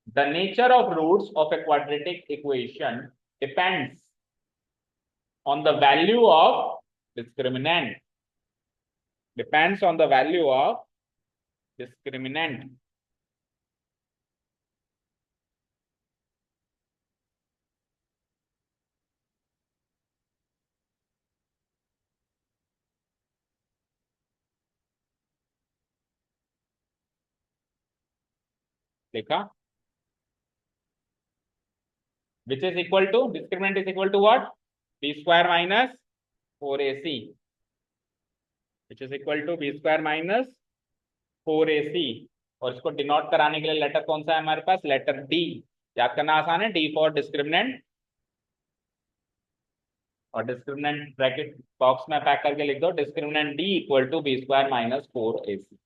the nature of roots of a quadratic equation depends on the value of discriminant, depends on the value of discriminant. लिखा? Which is equal to, discriminant is equal to what? B square minus 4ac, which is equal to B square minus 4ac। और इसको डिनोट कराने के लिए लेटर कौन सा है हमारे पास? Letter D. याद करना आसान है, डी फॉर डिस्क्रिमिनेंट। और डिस्क्रिमिनेंट ब्रैकेट बॉक्स में पैक करके लिख दो, discriminant D equal to B square minus 4ac।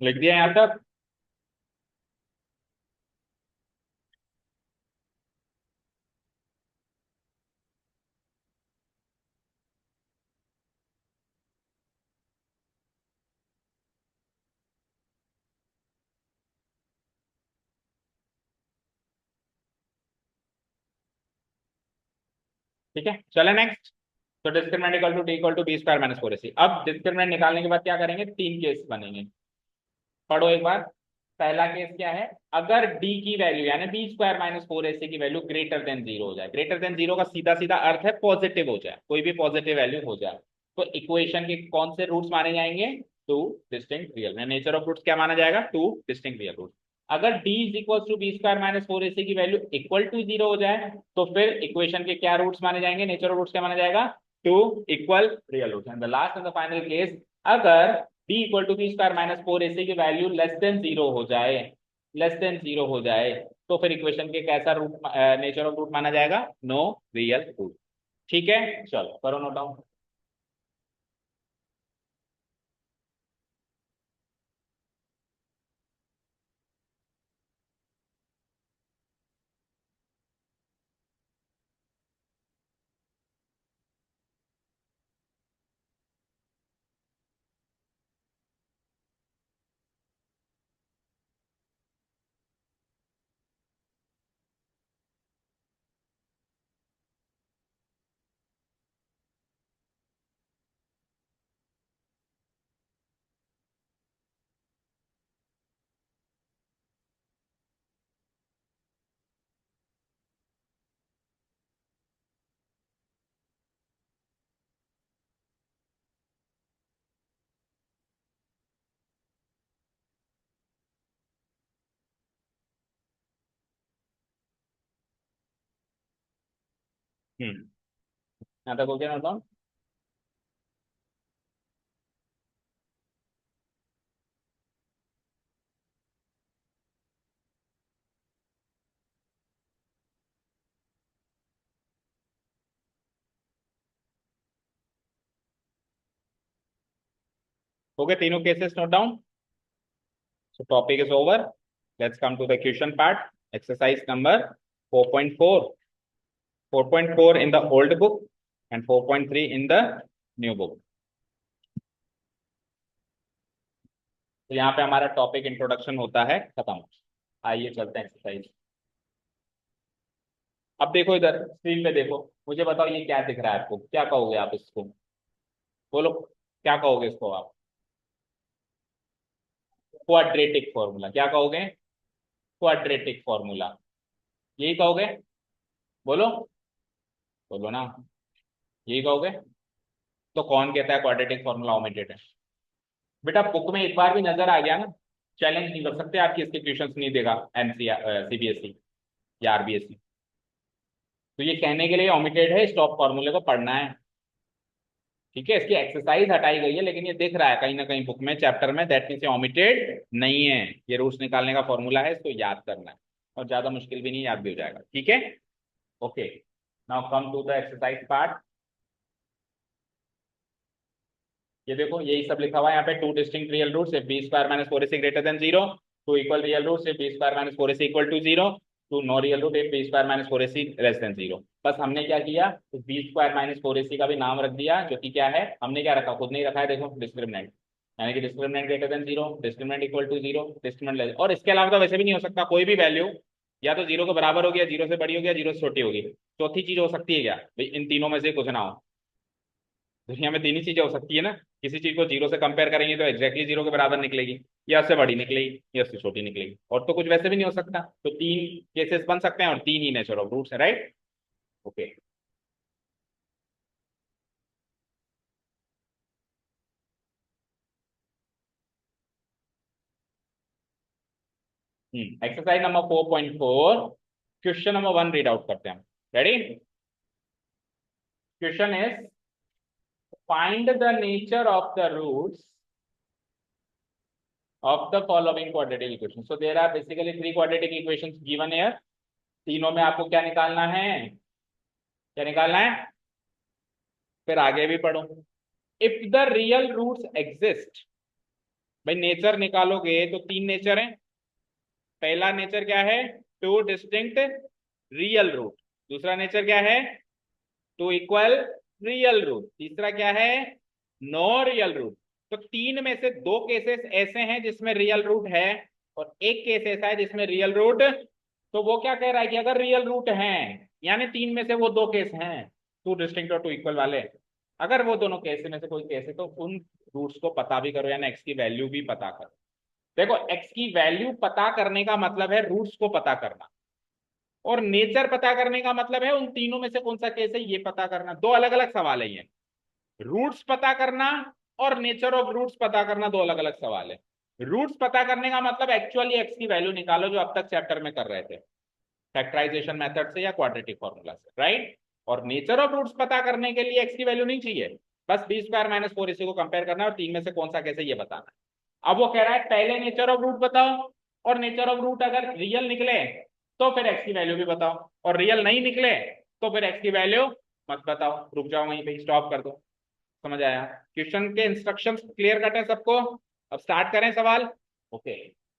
लिख दिया यहां तक? ठीक है, चले नेक्स्ट। तो discriminant equal to D equal to B square minus 4ac। अब डिस्क्रिमिनेंट निकालने के बाद क्या करेंगे? तीन केस बनेंगे, पढ़ो एक बार। पहला केस क्या है? अगर डी की वैल्यू यानी बी स्क्वायर माइनस 4ac की वैल्यू ग्रेटर देन जीरो हो जाए। ग्रेटर देन जीरो का सीधा सीधा अर्थ है पॉजिटिव हो जाए, कोई भी पॉजिटिव वैल्यू हो जाए, तो इक्वेशन के कौन से रूट्स माने जाएंगे? Two distinct real. Nature of roots क्या माना जाएगा? Two distinct real root. अगर d is equal to B square minus 4ac की वैल्यू इक्वल टू जीरो हो जाए, तो फिर इक्वेशन के क्या रूट्स माने जाएंगे? नेचर ऑफ रूट्स क्या माना जाएगा? Two equal real roots. And the last and the final case, अगर d equal to B square minus 4ac की वैल्यू लेस देन जीरो हो जाए, लेस देन जीरो हो जाए, तो फिर इक्वेशन के कैसा रूट, नेचर ऑफ रूट माना जाएगा? No real root. ठीक है, चलो करो नोट डाउन। यहाँ तक हो गया नोट डाउन? हो गए तीनों cases note down? So topic is over, let's come to the question part. Exercise number 4.4, 4.4 in the old book and 4.3 in the new book। तो यहाँ पे हमारा टॉपिक इंट्रोडक्शन होता है खत्म। आइए चलते हैं एक्सरसाइज। अब देखो इधर स्क्रीन पे देखो, मुझे बताओ ये क्या दिख रहा है आपको, क्या कहोगे आप इसको? बोलो, क्या कहोगे इसको आप? क्वाड्रेटिक फॉर्मूला, क्या कहोगे? क्वाड्रेटिक फॉर्मूला, यही कहोगे? बोलो, बोलो ना, यही कहोगे? तो कौन कहता है क्वाड्रेटिक फॉर्मूला ओमिटेड है? बेटा बुक में एक बार भी नजर आ गया ना, चैलेंज नहीं कर सकते आपकी, इसके क्वेश्चंस नहीं देगा एमसीआर सीबीएसई या आरबीएसई। तो ये कहने के लिए ओमिटेड है, स्टॉप फॉर्मूले को पढ़ना है। ठीक है, इसकी एक्सरसाइज हटाई गई है, लेकिन ये दिख रहा है कहीं ना कहीं बुक में, चैप्टर में, दैट मीन्स ओमिटेड नहीं है। ये रूट्स निकालने का फॉर्मूला है, इसको याद करना है, और ज्यादा मुश्किल भी नहीं, याद भी हो जाएगा। ठीक है, okay. Now come to the exercise part. ये देखो यही सब लिखा हुआ है यहाँ पे, two distinct real roots if b square minus 4ac greater than 0, two equal real roots if b square minus 4ac equal to 0, two no real root if b square minus 4ac less than 0। बस हमने क्या किया, तो बी स्क्वायर माइनस 4ac का भी नाम रख दिया, जो कि क्या है, हमने क्या रखा, खुद नहीं रखा है, देखो डिस्क्रिमिनेंट, यानी कि discriminant greater than 0, discriminant equal to 0, discriminant less. और इसके अलावा तो वैसे भी नहीं हो सकता कोई भी वैल्यू, या तो 0 के बराबर होगी, या 0 से बड़ी होगी, या 0 से छोटी होगी। चौथी चीज हो सकती है क्या भाई, इन तीनों में से कुछ ना हो। दुनिया में तीन ही चीजें हो सकती है ना, किसी चीज को 0 से कंपेयर करेंगे तो एग्जैक्टली 0 के बराबर निकलेगी, या उससे बड़ी निकलेगी, या उससे छोटी निकलेगी, और तो कुछ वैसे भी नहीं हो सकता। तो तीन केसेस बन सकते हैं, और तीन ही नेचर ऑफ रूट्स है, right? Okay. Exercise number 4.4, question number 1 read out करते हैं। Ready? Question is find the nature of the roots of the following quadratic equation। So there are basically three quadratic equations given here। तीनों में आपको क्या निकालना है, क्या निकालना है? फिर आगे भी पढ़ो। If the real roots exist, भाई नेचर निकालोगे तो तीन नेचर है। पहला नेचर क्या है, टू डिस्टिंक्ट रियल रूट। दूसरा नेचर क्या है, टू इक्वल रियल रूट। तीसरा क्या है, नो रियल रूट। तो तीन में से दो केसेस ऐसे हैं जिसमें रियल रूट है, और एक केस ऐसा है जिसमें रियल रूट। तो वो क्या कह रहा है कि अगर रियल रूट है, यानी तीन में से वो दो केस हैं, टू डिस्टिंक्ट और टू इक्वल वाले, अगर वो दोनों केस में से कोई केस है तो उन रूट्स को पता भी करो, यानी एक्स की वैल्यू भी पता करो। देखो एक्स की वैल्यू पता करने का मतलब है रूट्स को पता करना, और नेचर पता करने का मतलब है उन तीनों में से कौन सा केस है ये पता करना। दो अलग अलग सवाल है ये, रूट्स पता करना और नेचर ऑफ रूट्स पता करना दो अलग अलग सवाल है। रूट्स पता करने का मतलब एक्चुअली एक्स की वैल्यू निकालो, जो अब तक चैप्टर में कर रहे थे फैक्टराइजेशन मेथड से या क्वाड्रेटिक फॉर्मूला से, राइट? और नेचर ऑफ रूट्स पता करने के लिए एक्स की वैल्यू नहीं चाहिए, बस बी स्क्वायर माइनस 4ac को कंपेयर करना है और तीन में से कौन सा कैसे ये बताना है। अब वो कह रहा है पहले नेचर ऑफ रूट बताओ, और नेचर ऑफ रूट अगर रियल निकले तो फिर एक्स की वैल्यू भी बताओ, और रियल नहीं निकले तो फिर एक्स की वैल्यू मत बताओ, रुक जाओ वहीं पे, स्टॉप कर दो। समझ आया? क्वेश्चन के इंस्ट्रक्शंस क्लियर कट है सबको? अब स्टार्ट करें सवाल। Okay,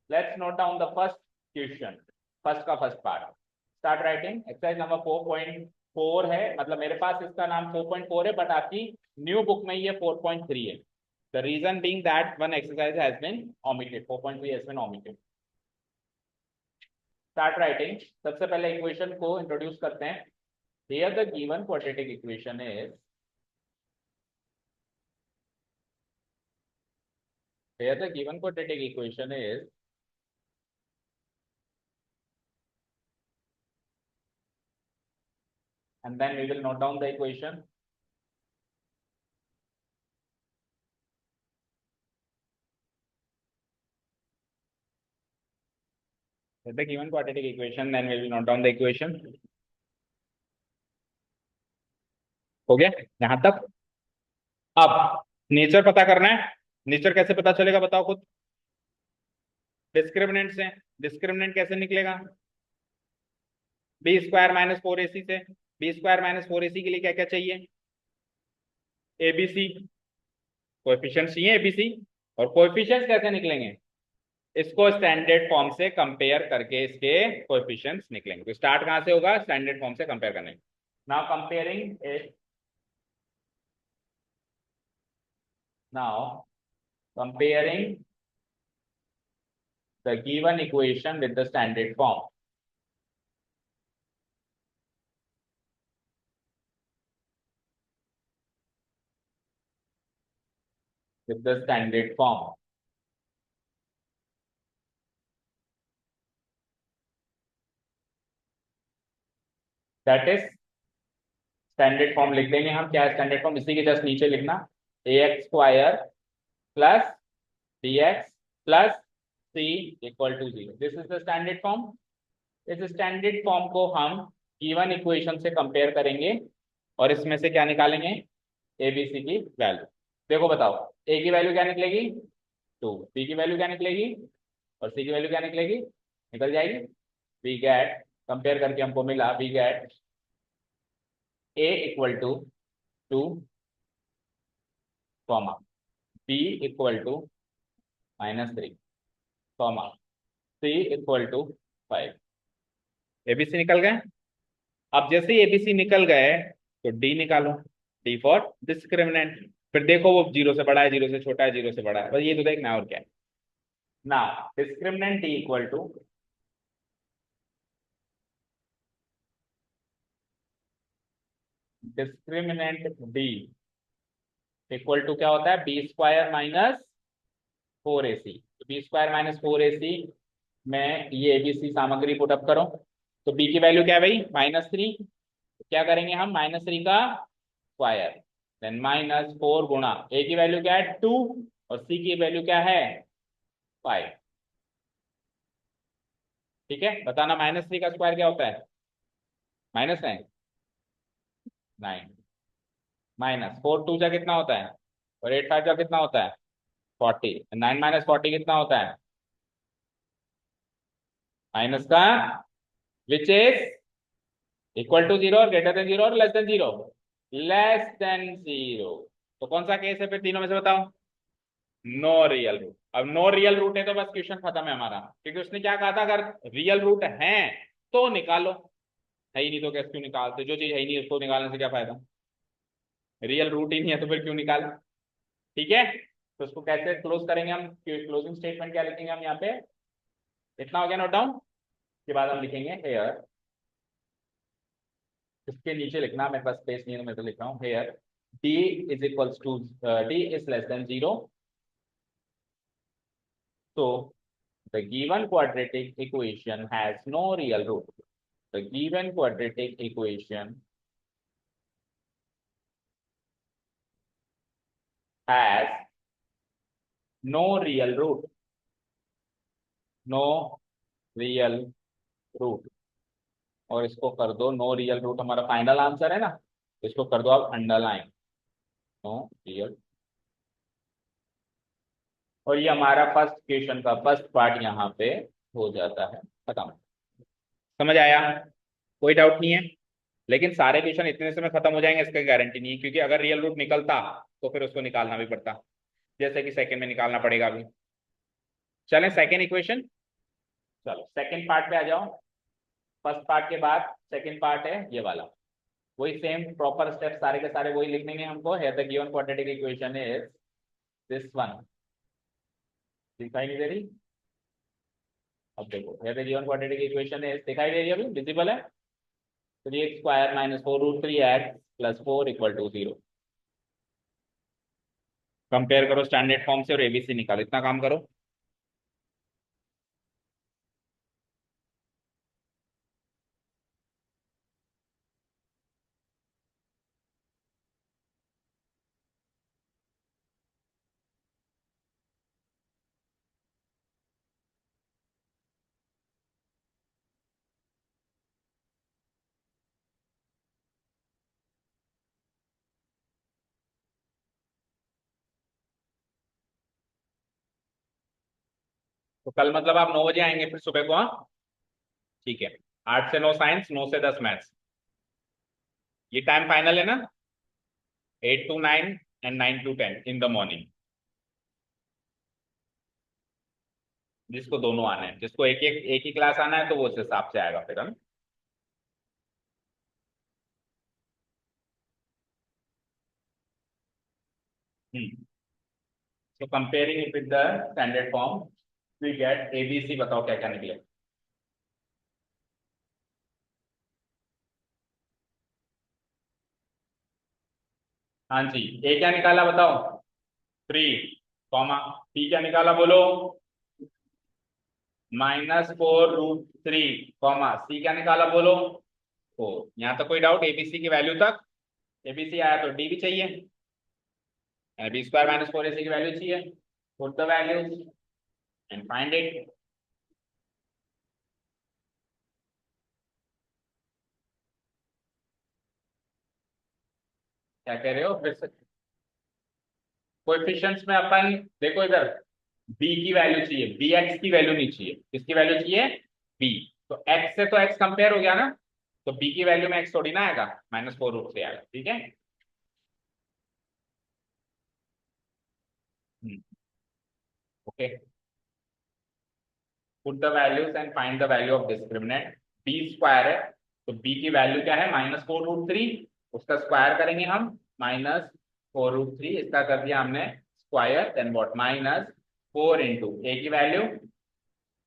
let's note down the first question, first का first part. Start writing. Exercise number 4.4 है, मतलब मेरे पास इसका नाम 4.4 है, बट आपकी न्यू बुक में ये 4.3 है। The reason being that one exercise has been omitted, 4.3 has been omitted। Start writing। सबसे पहले इक्वेशन को इंट्रोड्यूस करते हैं। Here the given quadratic equation is, here the given quadratic equation is and then we will note down the equation। The given quadratic equation, then we will note down the equation। हो गया यहां तक? अब नेचर पता करना है। नेचर कैसे पता चलेगा बताओ खुद? डिस्क्रिमिनेंट से। डिस्क्रिमिनेंट कैसे निकलेगा? बी स्क्वायर माइनस 4ac से। बी स्क्वायर माइनस 4ac के लिए क्या क्या चाहिए? एबीसी, कोएफिशिएंट चाहिए एबीसी, और कोएफिशिएंट्स कैसे निकलेंगे? इसको स्टैंडर्ड फॉर्म से कंपेयर करके इसके कोएफिशिएंट्स निकलेंगे। तो स्टार्ट कहां से होगा? स्टैंडर्ड फॉर्म से कंपेयर करने। Now comparing it, now comparing the given equation with the standard form, with the standard form, that is standard form लिख देंगे हम। क्या है स्टैंडर्ड फॉर्म? इसी के जस्ट नीचे लिखना, ax square plus bx plus c equal to 0। This is the standard form. इस स्टैंडर्ड फॉर्म को हम गिवन इक्वेशन से कंपेयर करेंगे और इसमें से क्या निकालेंगे? एबीसी की वैल्यू। देखो बताओ, ए की वैल्यू क्या निकलेगी? 2, बी की वैल्यू क्या निकलेगी, और सी की वैल्यू क्या निकलेगी? निकल जाएगी। वी गेट, कंपेयर करके हमको मिला, we get A equal to 2 comma B equal to -3 comma C equal to 5। ABC निकल गए। अब जैसे ही एबीसी निकल गए तो डी निकालो, डी फॉर डिस्क्रिमिनेंट। फिर देखो वो 0 से बड़ा है, 0 से छोटा है, 0 से बड़ा है, बस ये तो देखना है और क्या है ना। Discriminant D equal to discriminant D equal to क्या होता है? B square minus 4ac। B square minus 4ac में ये एबीसी सामग्री पुटअप करो। तो बी की वैल्यू क्या है भाई? -3। क्या करेंगे हम? -3 का स्क्वायर, देन -4 गुणा ए की वैल्यू क्या है? 2 और सी की वैल्यू क्या है? 5। ठीक है, बताना -3 का स्क्वायर क्या होता है? -9, 9 -4 टू जा कितना होता है, और 8 5 जा कितना होता है? 40। 9 -40 कितना होता है? माइनस का विच इज इक्वल टू 0 और ग्रेटर देन 0 और लेस देन 0? Less than 0। तो कौन सा केस है फिर तीनों में से बताओ? No real root. अब नो रियल रूट है तो बस क्वेश्चन खत्म है हमारा, क्योंकि उसने क्या कहा था? अगर रियल रूट है तो निकालो, है ही नहीं तो कैसे क्यों निकालते? जो चीज है ही नहीं उसको निकालने से क्या फायदा? रियल रूट ही नहीं है तो फिर क्यों निकाल? ठीक है, तो उसको कैसे क्लोज करेंगे हम? क्लोजिंग स्टेटमेंट क्या लिखेंगे हम यहाँ पे? इतना हो गया नोट डाउन। के बाद हम लिखेंगे हेयर, इसके नीचे लिखना, मेरे पास स्पेस नहीं है तो मैं तो लिख रहा हूँ here d is equals to d is less than 0। So the given quadratic equation has no real root. The given quadratic equation has no real root. No real root। और इसको कर दो नो रियल रूट, हमारा फाइनल आंसर है ना, तो इसको कर दो आप अंडरलाइन, नो रियल। और ये हमारा फर्स्ट क्वेश्चन का फर्स्ट पार्ट यहाँ पे हो जाता है खत्म। समझ आया? कोई डाउट नहीं है? लेकिन सारे क्वेश्चन इतने से में खत्म हो जाएंगे इसका गारंटी नहीं है, क्योंकि अगर रियल रूट निकलता तो फिर उसको निकालना भी पड़ता, जैसे कि सेकंड में निकालना पड़ेगा अभी। चलें सेकंड इक्वेशन। चलो सेकंड पार्ट पे आ जाओ। फर्स्ट पार्ट के बाद सेकंड पार्ट है ये वाला। वही सेम प्रॉपर स्टेप सारे के सारे वही लिख देंगे हमको। है the given quadratic equation is this one. दिखाई नहीं दे रही? अब देखो, है the given quadratic equation is, दिखाई दे रही है अभी? विजिबल है? 3x² - 4√3x + 4 = 0। कंपेयर करो स्टैंडर्ड फॉर्म से और एबीसी निकालो, इतना काम करो। तो कल मतलब आप 9 बजे आएंगे फिर सुबह को? हाँ ठीक है। 8 से 9 साइंस, 9 से 10 मैथ्स। ये टाइम फाइनल है ना? 8 to 9 and 9 to 10 in the morning. जिसको दोनों आने हैं, जिसको एक ही क्लास आना है तो वो उस हिसाब से आएगा फिर, है ना। तो comparing it with the standard form we get ABC, बताओ क्या क्या निकले। हाँ जी, ए क्या निकाला बताओ, 3, बी क्या निकाला बोलो, -4√3, सी क्या निकाला बोलो, 4। यहाँ तक कोई डाउट एबीसी की वैल्यू तक? एबीसी आया तो डी भी चाहिए, बी स्क्वायर -4ac की वैल्यू चाहिए। Put the values and find it. क्या कह रहे हो फिर से? कोएफिशिएंट्स में अपन देखो इधर, बी की वैल्यू चाहिए, बी एक्स की वैल्यू नहीं चाहिए, किसकी वैल्यू चाहिए, बी। तो एक्स से तो एक्स कंपेयर हो गया ना, तो बी की वैल्यू में एक्स थोड़ी ना आएगा, -4 से आएगा, ठीक है। Okay, put the values and find the value of discriminant. B square है, तो बी की वैल्यू क्या है, -4√3, उसका स्क्वायर करेंगे हम, -4√3, इसका कर दिया हमने स्क्वायर, देन व्हाट, -4 इंटू ए की वैल्यू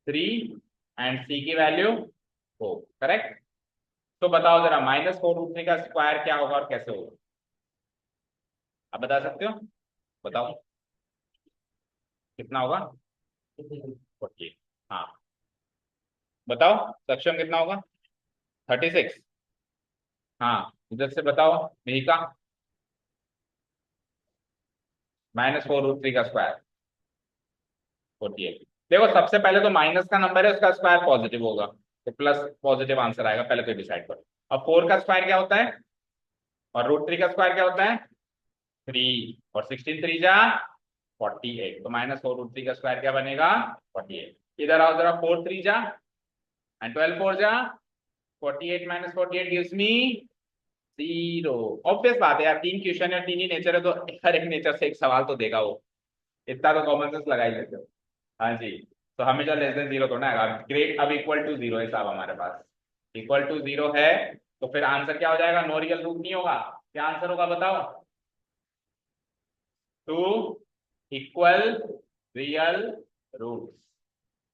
3 एंड सी की वैल्यू 4, करेक्ट। तो बताओ जरा, -4√3 का स्क्वायर क्या होगा और कैसे होगा, आप बता सकते हो? बताओ कितना होगा, 48। हाँ, बताओ सक्षम कितना होगा, 36। हाँ, इधर से बताओ मिहिका, -4√3 का स्क्वायर 48। देखो सबसे पहले तो माइनस का नंबर है, उसका स्क्वायर पॉजिटिव होगा, तो प्लस पॉजिटिव आंसर आएगा, पहले तो डिसाइड करो। अब 4 का स्क्वायर क्या होता है, और √3 का स्क्वायर क्या होता है, 3, और 16 3 जा 48, तो -4√3 का स्क्वायर क्या बनेगा, 48। इधर आओ जरा, 4 3 जा एंड 12 4 जा 48 -48 गिव्स मी 0। ऑब्वियस बात है यार, 3 क्वेश्चन है, 3 ही नेचर है, तो हर एक नेचर से एक सवाल तो देगा वो, इतना तो कॉमन सेंस लगा ही लेते हो। हाँ जी, तो हमेशा लेस देन 0 तो ना आएगा। ग्रेट, अब इक्वल टू 0 है साहब हमारे पास, इक्वल टू 0 है, तो फिर आंसर क्या हो जाएगा, नो रियल रूट नहीं होगा, क्या आंसर होगा बताओ, 2 इक्वल रियल रूट्स,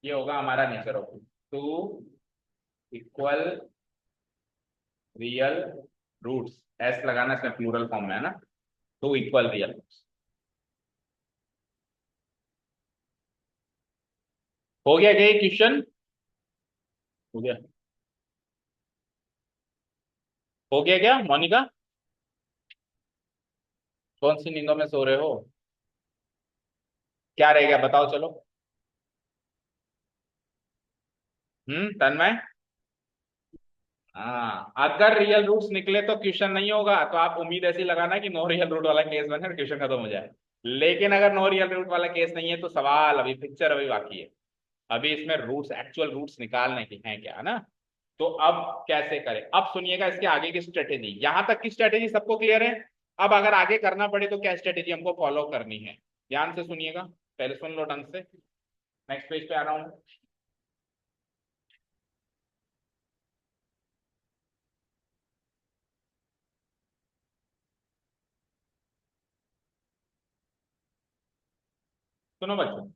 ये होगा हमारा nature of, 2 equal real roots, S लगाना इसमें प्लूरल फॉर्म में है ना, 2 इक्वल रियल रूट्स। हो गया क्या क्वेश्चन, हो गया, हो गया क्या मोनिका, कौन सी नींदों में सो रहे हो, क्या रह गया बताओ चलो। तन्मय, हाँ, अगर रियल रूट्स निकले तो क्वेश्चन नहीं होगा, तो आप उम्मीद ऐसी लगाना कि नो रियल रूट वाला केस बने और क्वेश्चन खत्म हो जाए। लेकिन अगर नो रियल रूट वाला केस नहीं है तो सवाल अभी, पिक्चर अभी बाकी है, अभी इसमें रूट्स, एक्चुअल रूट्स निकालने की हैं क्या, है ना। तो अब कैसे करें, अब सुनिएगा इसके आगे की स्ट्रेटेजी, यहां तक की स्ट्रेटेजी सबको क्लियर है। अब अगर आगे करना पड़े तो क्या स्ट्रेटेजी हमको फॉलो करनी है, ध्यान से सुनिएगा, पहले सुन लो ढंग से। नेक्स्ट पेज पे आ रहा हूँ। सुनो बच्चों,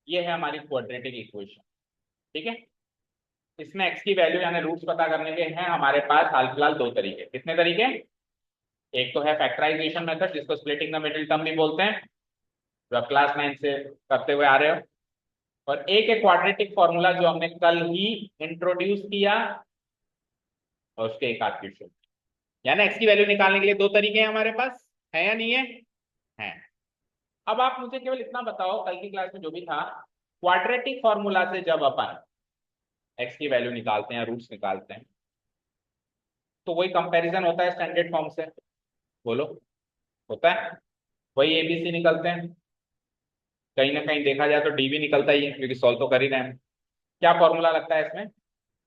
ये है हमारी क्वाड्रेटिक इक्वेशन, ठीक है। इसमें एक्स की वैल्यू यानी रूट्स पता करने के हैं हमारे पास हाल फिलहाल दो तरीके, कितने तरीके, एक तो है फैक्टराइजेशन मेथड, जिसको स्प्लिटिंग द मिडिल टर्म भी बोलते हैं, जो आप क्लास 9 से करते हुए आ रहे हो, और एक है क्वाड्रेटिक फॉर्मूला जो हमने कल ही इंट्रोड्यूस किया, और उसके एक आध क्वेश्चन, यानी एक्स की वैल्यू निकालने के लिए दो तरीके हैं हमारे पास, है या नहीं है, है। अब आप मुझे केवल इतना बताओ, कल की क्लास में जो भी था, क्वाड्रेटिक फॉर्मूला से जब अपन एक्स की वैल्यू निकालते हैं, रूट्स निकालते हैं, तो वही कंपैरिजन होता है स्टैंडर्ड फॉर्म से, बोलो, होता है, वही एबीसी निकलते हैं, कहीं ना कहीं देखा जाए तो डी भी निकलता ही है, क्योंकि सॉल्व तो कर ही रहे हैं। क्या फॉर्मूला लगता है इसमें,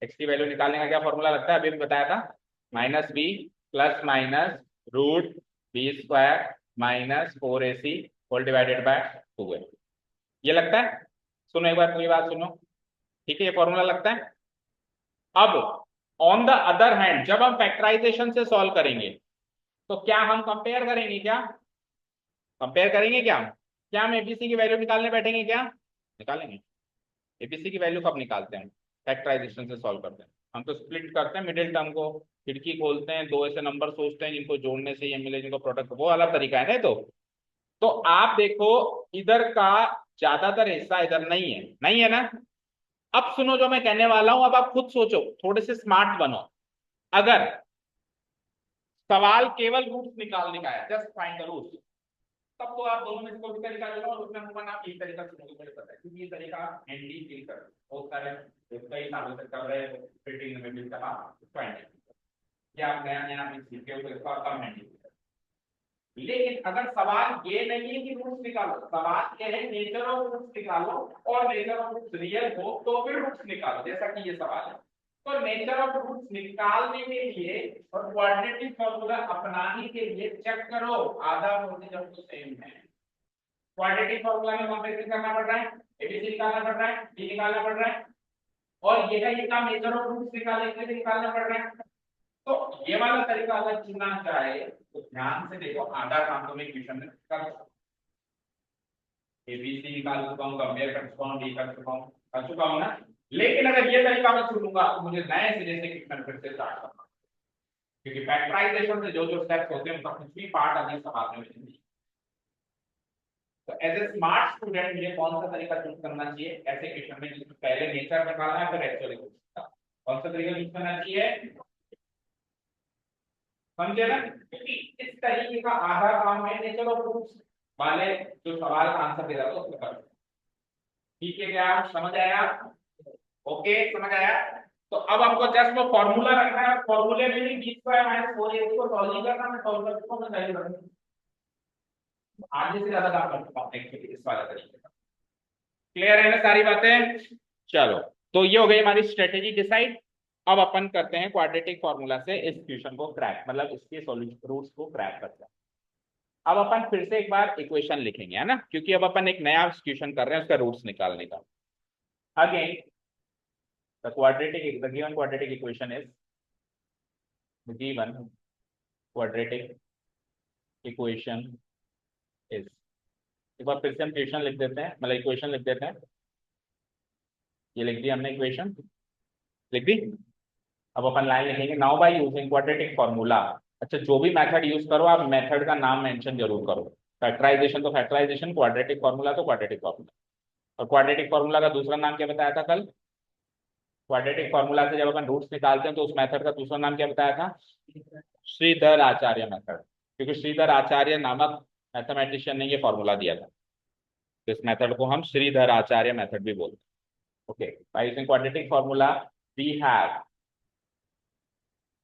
एक्स की वैल्यू निकालने का क्या फॉर्मूला लगता है, अभी भी बताया था, -b ± √b² -4ac whole divided by 2 है। ये लगता है? सुनो एक बार पूरी बात सुनो। ठीक है, ये फॉर्मूला लगता है। अब ऑन द अदर हैंड जब हम फैक्टराइजेशन से सॉल्व करेंगे तो क्या हम कंपेयर करेंगे? क्या कंपेयर करेंगे? क्या हम एबीसी की वैल्यू निकालने बैठेंगे? क्या निकालेंगे? एबीसी की वैल्यू कब निकालते हैं? फैक्टराइजेशन से सॉल्व करते हैं। हम तो स्प्लिट करते हैं मिडिल टर्म को, खिड़की खोलते हैं, दो ऐसे नंबर सोचते हैं जिनको जोड़ने से ये मिले, जिनको प्रोडक्ट, वो अलग तरीका है ना। तो आप देखो, इधर का ज्यादातर हिस्सा इधर नहीं है, नहीं है ना। अब सुनो जो मैं कहने वाला हूं, अब आप खुद सोचो, थोड़े से स्मार्ट बनो। अगर सवाल केवल रूट्स निकालने का है, जस्ट फाइंड द रूट्स, तब तो आप दोनों में से कोई भी तरीका लो और उसमें अमूमन आप एक तरीका चुनोगे, मुझे पता है, क्योंकि ये तरीका हैंडी फील कर बहुत सारे कई सालों से कर रहे हैं फिटिंग में भी कहा फाइंड। क्या आप नया नया सीखे हो तो इसका कम हैंडी। लेकिन अगर सवाल ये नहीं है कि रूट्स निकालो, सवाल ये है नेचर ऑफ रूट्स निकालो, और नेचर ऑफ रूट्स रियल हो तो फिर रूट्स निकालो, जैसा कि ये सवाल है। तो नेचर ऑफ रूट्स निकालने के लिए और क्वाड्रेटिक फॉर्मूला अपनाने के लिए चेक करो आधा वोल्टेज अब तो सेम है। क्वाड्रेटिक फॉर्मूला में कंपेरिजन करना पड़ रहा है, एबीसी निकालना पड़ रहा है, डी निकालना पड़ रहा है, और ये है इसका नेचर ऑफ रूट्स निकालने के लिए निकालना पड़ रहा है। तो ये वाला तरीका अगर चुनना चाहे तो ध्यान से देखो, आधा काम तो मैं इक्वेशन में कर सकता हूं, एबीसी निकाल चुका हूं, कंपेयर कर चुका हूं, डी कर चुका हूं ना। लेकिन अगर ये तरीका मैं चुनूंगा तो मुझे नए सिरे से इक्वेशन फिर से स्टार्ट करना, क्योंकि फैक्टराइजेशन से जो जो स्टेप्स होते हैं उनका कुछ भी पार्ट अभी समाज में नहीं। तो एज ए स्मार्ट स्टूडेंट मुझे कौन सा तरीका चूज करना चाहिए ऐसे क्वेश्चन में, जिसमें पहले नेचर निकालना है फिर एक्चुअली कौन सा तरीका चूज करना चाहिए? समझे ना? क्योंकि इस तरीके का आधा काम है नेचर ऑफ रूट्स वाले जो सवाल का आंसर दे रहा था उसमें कर। ठीक है, क्या समझ आया? ओके, समझ आया। तो अब हमको जस्ट वो फॉर्मूला रखना है, फॉर्मूले में भी बी स्क्वायर माइनस 4ac को सॉल्व नहीं करना, मैं सॉल्व कर चुका हूं, मैं वैल्यू रखूंगा। आधे से ज्यादा काम कर चुका हूं एक्चुअली इस वाले तरीके का। क्लियर है ना सारी बातें? चलो, तो ये हो गई हमारी स्ट्रेटेजी डिसाइड। अब अपन करते हैं क्वाड्रेटिक फॉर्मूला से इस क्वेश्चन को क्रैक, मतलब इसके सॉल्यूशन रूट्स को क्रैक करते हैं। अब अपन फिर से एक बार इक्वेशन लिखेंगे, है ना, क्योंकि अब अपन एक नया क्वेश्चन कर रहे हैं उसका रूट्स निकालने का। Again the given quadratic equation is the given quadratic equation is, एक बार फिर से हम क्वेश्चन लिख देते हैं, मतलब इक्वेशन लिख देते हैं। ये लिख दी हमने, इक्वेशन लिख दी। अब अपन लाइन लिखेंगे, now bye using quadratic formula. अच्छा, जो भी मेथड यूज करो आप मेथड का नाम मेंशन जरूर करो। फैक्टराइजेशन तो फैक्टराइजेशन, क्वाड्रेटिक फॉर्मूला तो क्वाड्रेटिक फॉर्मूला। और क्वाड्रेटिक फॉर्मूला का दूसरा नाम क्या बताया था कल? क्वाड्रेटिक फॉर्मूला से जब अपन रूट्स निकालते हैं तो उस मेथड का दूसरा नाम क्या बताया था? श्रीधर आचार्य मेथड, क्योंकि श्रीधर आचार्य नामक मैथमेटिशियन ने ये फॉर्मूला दिया था, तो इस मेथड को हम श्रीधर आचार्य मेथड भी बोलते हैं। Okay, by using quadratic formula we have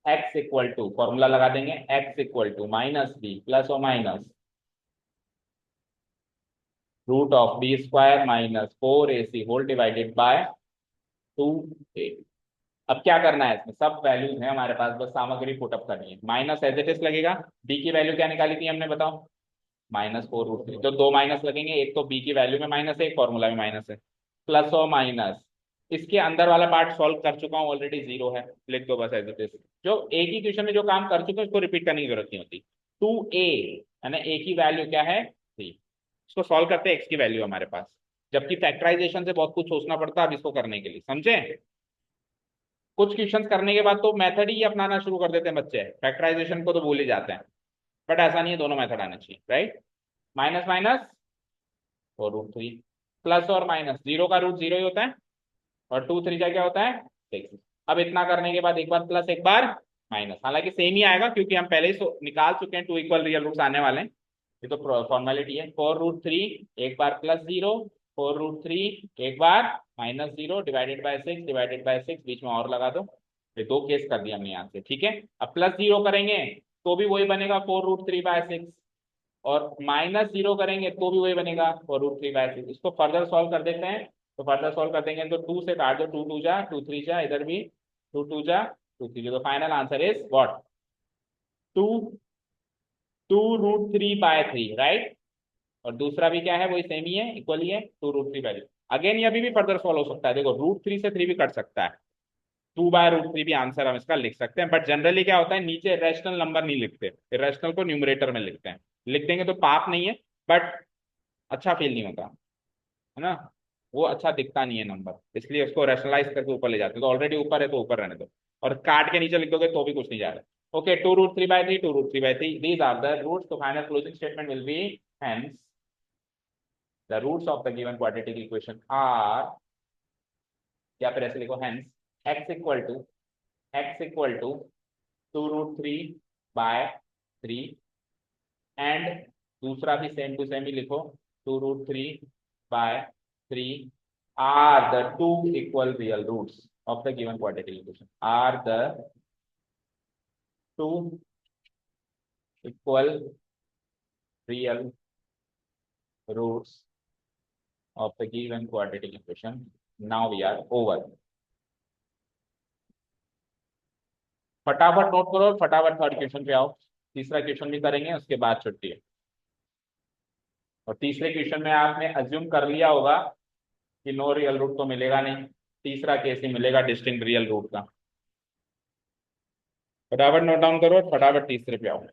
x equal to, formula लगा देंगे, x equal to minus B plus और minus root of B square minus 4ac whole divided by 2a। अब क्या करना है, इसमें सब वैल्यूज हैं हमारे पास, बस सामग्री पुटअप करनी है। माइनस एज इट इज लगेगा, b की वैल्यू क्या निकाली थी हमने बताओ? -4√3, तो दो माइनस लगेंगे, एक तो b की वैल्यू में माइनस है, एक फॉर्मूला में माइनस है, प्लस और माइनस। इसके अंदर वाला पार्ट सॉल्व कर चुका हूँ ऑलरेडी, 0 है, लिख दो बस एज इट इज। जो एक ही क्वेश्चन में जो काम कर चुके हैं उसको रिपीट करने की जरूरत नहीं होती। 2a है ना, a की वैल्यू क्या है? 3। इसको सॉल्व करते हैं, x की वैल्यू हमारे पास, जबकि फैक्टराइजेशन से बहुत कुछ सोचना पड़ता है अब इसको करने के लिए, समझे? कुछ क्वेश्चन करने के बाद तो मेथड ही अपनाना शुरू कर देते हैं बच्चे, फैक्टराइजेशन को तो भूल ही जाते हैं। बट ऐसा नहीं है, दोनों मेथड आने चाहिए, राइट? माइनस माइनस और √3, प्लस और माइनस, 0 का रूट 0 ही होता है, और 2 3 क्या होता है? 6। अब इतना करने के बाद एक बार प्लस एक बार माइनस, हालांकि सेम ही आएगा क्योंकि हम पहले ही निकाल चुके हैं, 2 इक्वल रियल रूट्स आने वाले हैं, ये तो फॉर्मेलिटी है। 4√3 एक बार प्लस 0, 4√3 एक बार -0 डिवाइडेड बाय 6, डिवाइडेड बाय 6 बीच में और लगा दो। ये दो केस कर दिया हमने यहाँ से, ठीक है। अब प्लस 0 करेंगे तो भी वही बनेगा 4√3/6, और -0 करेंगे तो भी वही बनेगा 4√3/6। इसको फर्दर सॉल्व कर देते हैं, तो फर्दर सॉल्व कर देंगे तो 2 से काट दो, 2 2 जा 2 3 जा, इधर भी 2 2 जा 2 3 जा, तो final answer is what? 2 2√3/3, right? और दूसरा भी क्या है, वही सेम ही है, इक्वल ही है, 2√3 वैल्यू। अगेन ये अभी भी फर्दर सॉल्व हो सकता है, देखो √3 से 3 भी कट सकता है, 2/√3 भी आंसर हम इसका लिख सकते हैं। बट जनरली क्या होता है, नीचे रैशनल नंबर नहीं लिखते, रैशनल को न्यूमरेटर में लिखते हैं। लिख देंगे तो पाप नहीं है, बट अच्छा फील नहीं होता है ना, वो अच्छा दिखता नहीं है नंबर, इसलिए उसको रैशनलाइज करके ऊपर ले जाते हैं। तो ऑलरेडी ऊपर है तो ऊपर रहने दो, और काट के नीचे लिख दोगे तो भी कुछ नहीं जा रहा। Okay, 2√3/3, 2√3/3, these are the roots. तो final closing statement will be hence the roots of the given quadratic equation are, या फिर ऐसे लिखो hence x equal to 2√3/3, and दूसरा भी सेम टू सेम ही लिखो, 2√3/3 are the two equal real roots of the given quadratic equation, are the two equal real roots of the given quadratic equation. Now we are over. फटाफट नोट करो और फटाफट थर्ड क्वेश्चन पे आओ। तीसरा क्वेश्चन भी करेंगे, उसके बाद छुट्टी है। और तीसरे क्वेश्चन में आपने अज्यूम कर लिया होगा कि नो रियल रूट तो मिलेगा नहीं, तीसरा केस ही मिलेगा डिस्टिंक्ट रियल रूट का। फटाफट नोट डाउन करो और फटाफट तीसरे पे आओ।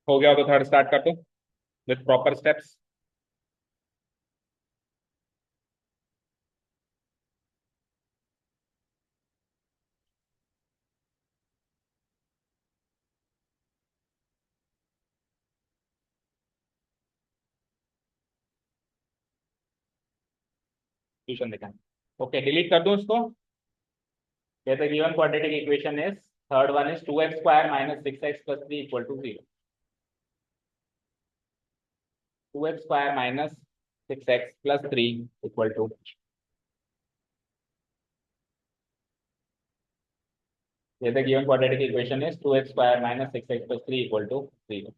हो गया हो तो थर्ड स्टार्ट कर दो विथ प्रॉपर स्टेप्स। क्वेश्चन देखा, ओके डिलीट कर दूं इसको। कहते given quadratic equation is, third one is 2x² - 6x + 3 = 0। 2x² - 6x + 3 = ये the given quadratic equation is 2x² - 6x + 3 = 0।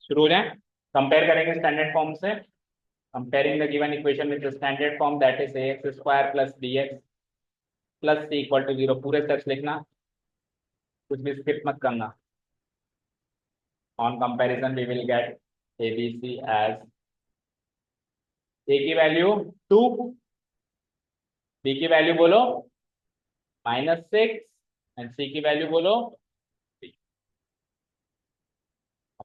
शुरू हो जाए, कंपेयर करेंगे स्टैंडर्ड फॉर्म से। Comparing the given equation with the standard form, that is ax² + bx + c = 0। पूरे स्टेप्स लिखना, कुछ भी स्किप मत करना। On comparison we will get abc as a की वैल्यू 2, b की वैल्यू बोलो -6, एंड c की वैल्यू बोलो 3।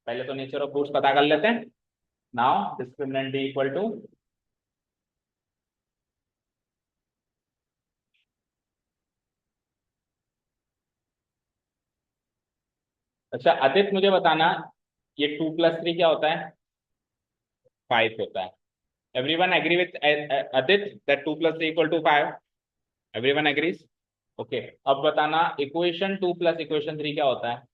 पहले तो नेचर ऑफ रूट्स पता कर लेते हैं। नाउ डिस्क्रिमिनेंट d = अच्छा आदित्य मुझे बताना, ये 2 + 3 क्या होता है? 5 होता है। Everyone agree with Aditya that 2 + 3 = 5? Everyone agrees? Okay, अब बताना इक्वेशन 2 + इक्वेशन 3 क्या होता है?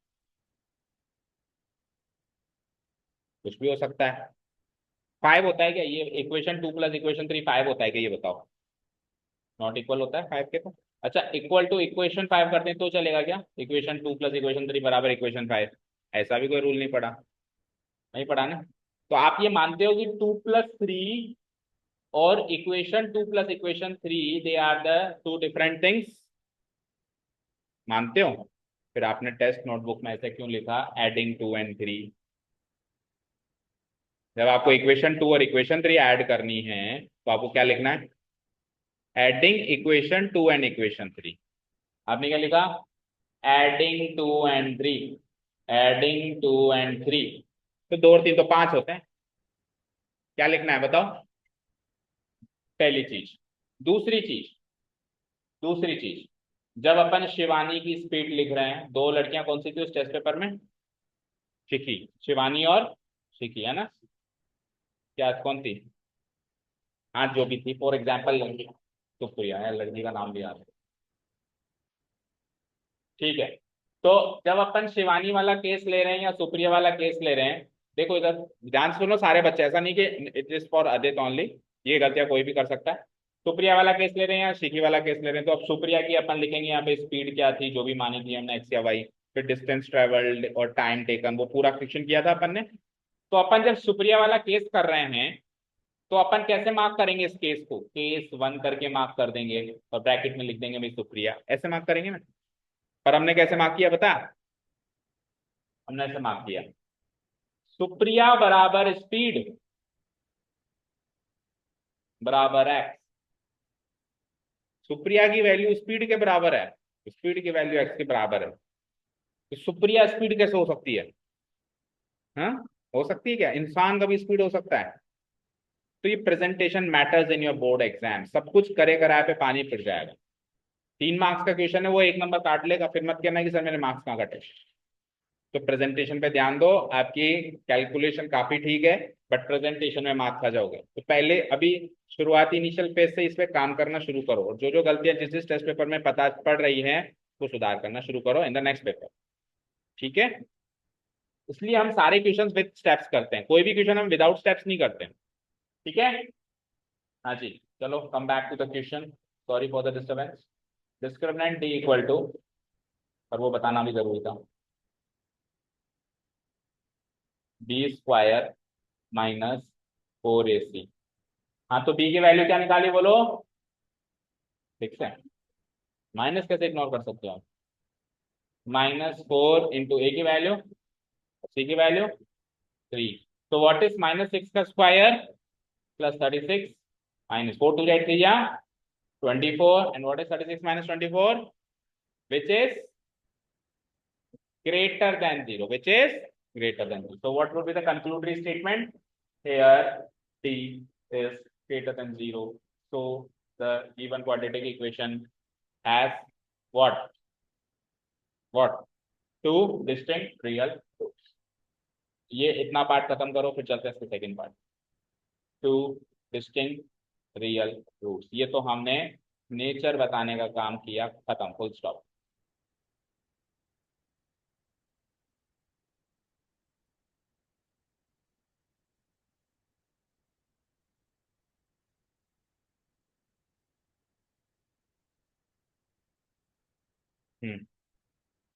कुछ भी हो सकता है। 5 होता है क्या ये? इक्वेशन 2 + इक्वेशन 3 5 होता है क्या, ये बताओ। नॉट इक्वल होता है 5 के तो। अच्छा, इक्वल टू इक्वेशन 5 करते हैं तो चलेगा क्या? इक्वेशन 2 प्लस इक्वेशन 3 बराबर इक्वेशन 5, ऐसा भी कोई रूल नहीं पड़ा? नहीं पड़ा ना? तो आप ये मानते हो कि 2 + 3 और equation 2 + equation 3 they are the two different things? मानते हो? फिर आपने टेस्ट नोटबुक में ऐसे क्यों लिखा, एडिंग 2 and 3? जब आपको इक्वेशन 2 और इक्वेशन 3 ऐड करनी है तो आपको क्या लिखना है? Adding equation 2 and equation 3। आपने क्या लिखा? Adding 2 and 3, adding 2 and 3। तो 2 और 3 तो 5 होते हैं। क्या लिखना है बताओ? पहली चीज। दूसरी चीज, दूसरी चीज, जब अपन शिवानी की स्पीड लिख रहे हैं, दो लड़कियां कौन सी थी उस टेस्ट पेपर में? शिखी, शिवानी और शिखी, है ना? क्या कौन थी? हाँ जो भी थी, फॉर एग्जाम्पल लड़की सुप्रिया है, लड़की का नाम भी याद है। ठीक है। तो जब अपन शिवानी वाला केस ले रहे हैं या सुप्रिया वाला केस ले रहे हैं, देखो इधर ध्यान से सुनो सारे बच्चे, ऐसा नहीं कि it is for Adit only, ये गलतियां कोई भी कर सकता है। सुप्रिया वाला केस ले रहे हैं या शिखी वाला केस ले रहे हैं, तो अब सुप्रिया की अपन लिखेंगे यहाँ पे स्पीड क्या थी, जो भी मानी थी हमने एक्स या वाई, फिर डिस्टेंस ट्रेवल्ड और टाइम टेकन, वो पूरा क्वेश्चन किया था अपन ने। तो अपन जब सुप्रिया वाला केस कर रहे हैं तो अपन कैसे मार्क करेंगे इस केस को? केस 1 करके मार्क कर देंगे और ब्रैकेट में लिख देंगे भाई सुप्रिया, ऐसे मार्क करेंगे ना। पर हमने कैसे मार्क किया बता? हमने ऐसे मार्क किया, सुप्रिया बराबर स्पीड बराबर एक्स। सुप्रिया की वैल्यू स्पीड के बराबर है, स्पीड की वैल्यू एक्स के बराबर है, तो सुप्रिया स्पीड कैसे हो सकती है? हाँ, हो सकती है क्या? इंसान का भी स्पीड हो सकता है। तो ये presentation matters in your board exam, सब कुछ करे कराए पे पानी फिर जाएगा। 3 मार्क्स का क्वेश्चन है, वो 1 नंबर काट लेगा, फिर मत कहना कि सर मेरे मार्क्स कहाँ कटे। तो प्रेजेंटेशन पे ध्यान दो, आपकी कैलकुलेशन काफी ठीक है, बट प्रेजेंटेशन में मार्क्स आ जाओगे। तो पहले अभी शुरुआती इनिशियल फेज से इस पे काम करना शुरू करो, और जो जो गलतियां जिस जिस टेस्ट पेपर में पता पड़ रही हैं वो सुधार करना शुरू करो इन द नेक्स्ट पेपर। ठीक है? इसलिए हम सारे क्वेश्चन विद स्टेप्स करते हैं, कोई भी क्वेश्चन हम विदाउट स्टेप्स नहीं करते हैं। ठीक है? हाँ जी। चलो come back to the question, sorry for the disturbance. Discriminant D equal to, और वो बताना भी जरूरी था, b² - 4ac। हाँ, तो बी की वैल्यू क्या निकाली बोलो? 6 है। माइनस कैसे इग्नोर कर सकते हो आप? -4 इंटू ए की वैल्यू, सी की वैल्यू 3। तो व्हाट इज -6 का स्क्वायर प्लस 36, -4 टू 3 या 24, and what is 36 - 24? Which is greater than 0, which is greater than 0. So what would be the conclusory statement? Here t is greater than 0. So the given quadratic equation has what? What? Two distinct real roots. ये इतना पार्ट खत्म करो, फिर चलते हैं इसके second part. Two distinct real roots, ये तो हमने नेचर बताने का काम किया, खत्म, फुल स्टॉप।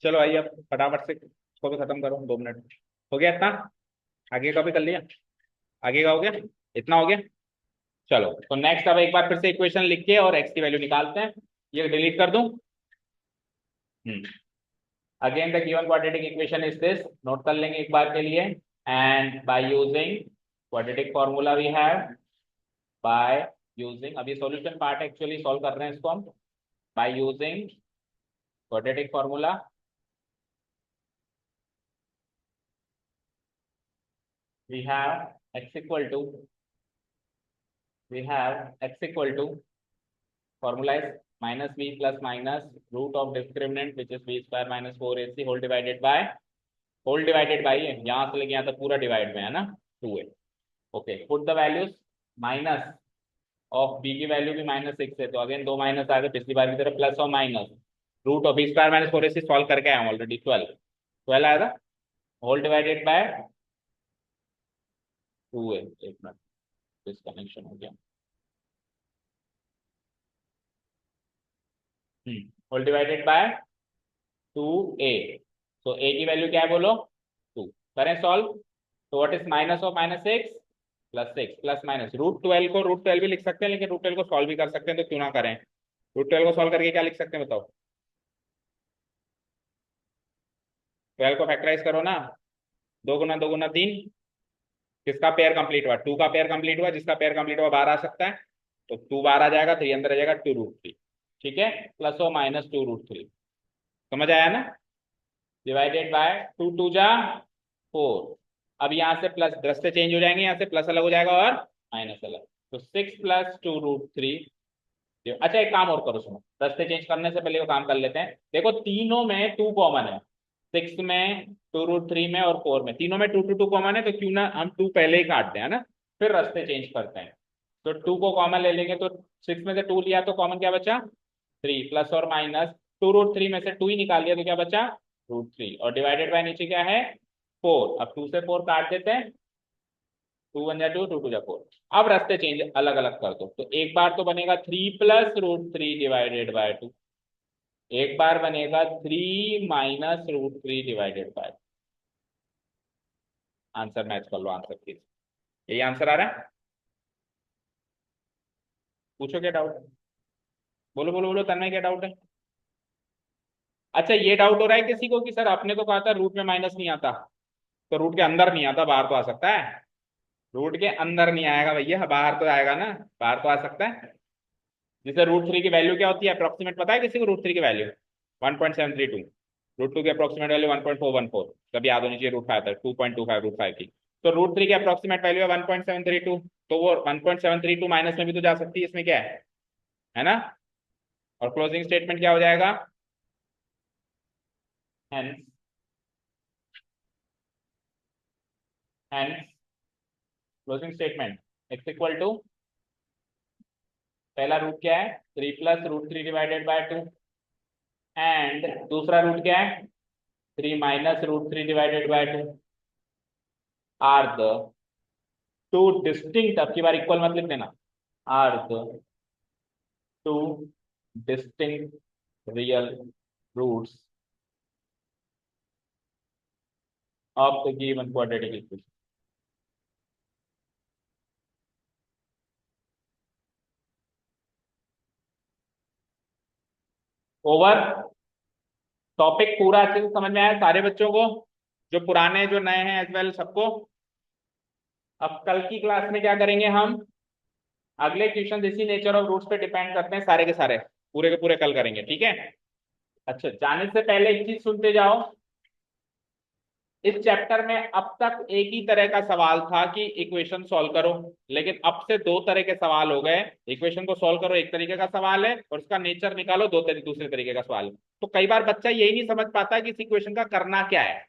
चलो आइए अब फटाफट से इसको भी खत्म करो, 2 मिनट हो गया इतना। आगे का भी कर लिया? आगे का हो गया? इतना हो गया? चलो तो नेक्स्ट अब एक बार फिर से इक्वेशन लिख के और एक्स की वैल्यू निकालते हैं। ये डिलीट कर दूं? Again the given quadratic equation is this, note कर लेंगे एक बार के लिए। And by using quadratic formula we have, by using, अभी सॉल्यूशन पार्ट एक्चुअली सॉल्व कर रहे हैं इसको हम, by using quadratic formula we have x equal to, we have x equal to, formula is minus b plus minus root of discriminant which is b² - 4ac whole divided by, whole divided by है, यहाँ से लेके यहाँ तक पूरा डिवाइड में है ना, 2 है। Okay, put the values, minus of B की वैल्यू भी -6 है, तो अगेन 2 माइनस आ गए, पिछली बार की तरह प्लस और minus, root of b² - 4ac solve करके आया हूँ ऑलरेडी, 12 आया था, होल डिवाइडेड बाय 2 है। एक मिनट, डिस्कनेक्शन हो गया। Whole divided by 2a। तो a की वैल्यू क्या है बोलो, 2। करें सॉल्व। तो what is minus of -6 +6 plus minus √12 को √12 भी लिख सकते हैं, लेकिन √12 को सॉल्व भी कर सकते हैं, तो क्यों ना करें। √12 को सॉल्व करके क्या लिख सकते हैं बताओ। 12 को फैक्टराइज करो ना, 2 × 2 × 3। किसका पेयर कंप्लीट हुआ, 2 का पेयर कंप्लीट हुआ, जिसका पेयर कंप्लीट हुआ 12 आ सकता है, तो 2 बाहर आ जाएगा, 3 अंदर आ जाएगा, 2√3। ठीक है, प्लस और माइनस 2√3। समझ आया ना। डिवाइडेड बाय 2 2 जा 4। अब यहाँ से प्लस दस्ते चेंज हो जाएंगे, यहाँ से प्लस अलग हो जाएगा और माइनस अलग। तो 6 + 2√3। अच्छा एक काम और करो, सुनो, दस्ते चेंज करने से पहले वो काम कर लेते हैं। देखो तीनों में 2 कॉमन है, 6 में, 2√3 में और 4 में, तीनों में 2 2 2 कॉमन है, तो क्यों ना हम 2 पहले ही काट दें, है ना, फिर रास्ते चेंज करते हैं। तो 2 को कॉमन ले लेंगे, तो 6 में से 2 लिया तो कॉमन क्या बचा, 3 प्लस और माइनस 2√3 में से 2 ही निकाल लिया तो क्या बचा, √3, और डिवाइडेड बाय नीचे क्या है 4। अब 2 से 4 काट देते हैं, 2 1 जा 2, 2 2 जा 4। अब रास्ते चेंज अलग अलग कर दो, तो एक बार तो बनेगा 3 + √3 डिवाइडेड बाय 2, एक बार बनेगा 3 minus √3 divided bye. Answer match कर लो, आंसर प्लीज। यही आंसर आ रहा है, पूछो क्या डाउट है। बोलो बोलो बोलो, तन्मय क्या डाउट है। अच्छा ये डाउट हो रहा है किसी को कि सर आपने तो कहा था रूट में माइनस नहीं आता, तो रूट के अंदर नहीं आता, बाहर तो आ सकता है। रूट के अंदर नहीं आएगा भैया, बाहर तो आएगा ना, बाहर तो आ सकता है। जैसे √3 की वैल्यू क्या होती है अप्रोक्सीमेट, पता है किसी को √3 की वैल्यू 1.732। √2 की अप्रोक्सीमेट वैल्यू 1.414, कभी याद होनी चाहिए √5 था 2.25 √5 की। तो √3 की अप्रोक्सीमेट वैल्यू है 1.732, तो वो 1.732 माइनस में भी तो जा सकती है, इसमें क्या है ना। और क्लोजिंग स्टेटमेंट क्या हो जाएगा, hence hence closing statement x equal to, पहला रूट क्या है 3 + √3 डिवाइडेड बाय 2, एंड दूसरा रूट क्या है 3 minus √3 divided by 2, are the two distinct, अब की बार इक्वल मत लिख देना, are the two distinct real roots of the given quadratic equation. Over. Topic पूरा अच्छे से समझ में आया सारे बच्चों को, जो पुराने जो नए हैं एज वेल सबको। अब कल की क्लास में क्या करेंगे हम, अगले क्वेश्चन इसी नेचर ऑफ रूट्स पे डिपेंड करते हैं, सारे के सारे पूरे के पूरे कल करेंगे, ठीक है। अच्छा जाने से पहले एक चीज सुनते जाओ, इस चैप्टर में अब तक एक ही तरह का सवाल था कि इक्वेशन सॉल्व करो, लेकिन अब से दो तरह के सवाल हो गए। इक्वेशन को सॉल्व करो एक तरीके का सवाल है, और उसका नेचर निकालो दूसरे तरीके का सवाल है। तो कई बार बच्चा यही नहीं समझ पाता कि इस इक्वेशन का करना क्या है।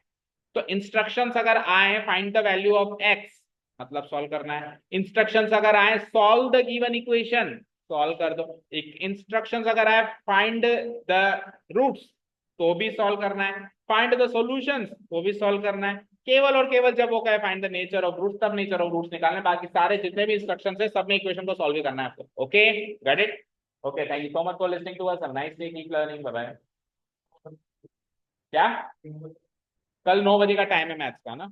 तो इंस्ट्रक्शंस अगर आए find the value of x, मतलब सॉल्व करना है। इंस्ट्रक्शंस अगर आए solve the given equation, solve कर दो। एक इंस्ट्रक्शंस अगर आए फाइंड द रूट्स, तो भी सॉल्व करना है। फाइंड द सॉल्यूशंस, वो भी सॉल्व करना है। केवल और केवल जब वो कहे find the nature of roots, तब नेचर ऑफ रूट्स निकालने, बाकी सारे जितने भी इंस्ट्रक्शंस है सब में इक्वेशन को सॉल्व ही करना है आपको। Okay got it. Okay thank you so much for listening to us, have nice day, keep learning, bye bye. क्या, कल 9 बजे का टाइम है मैथ्स का ना।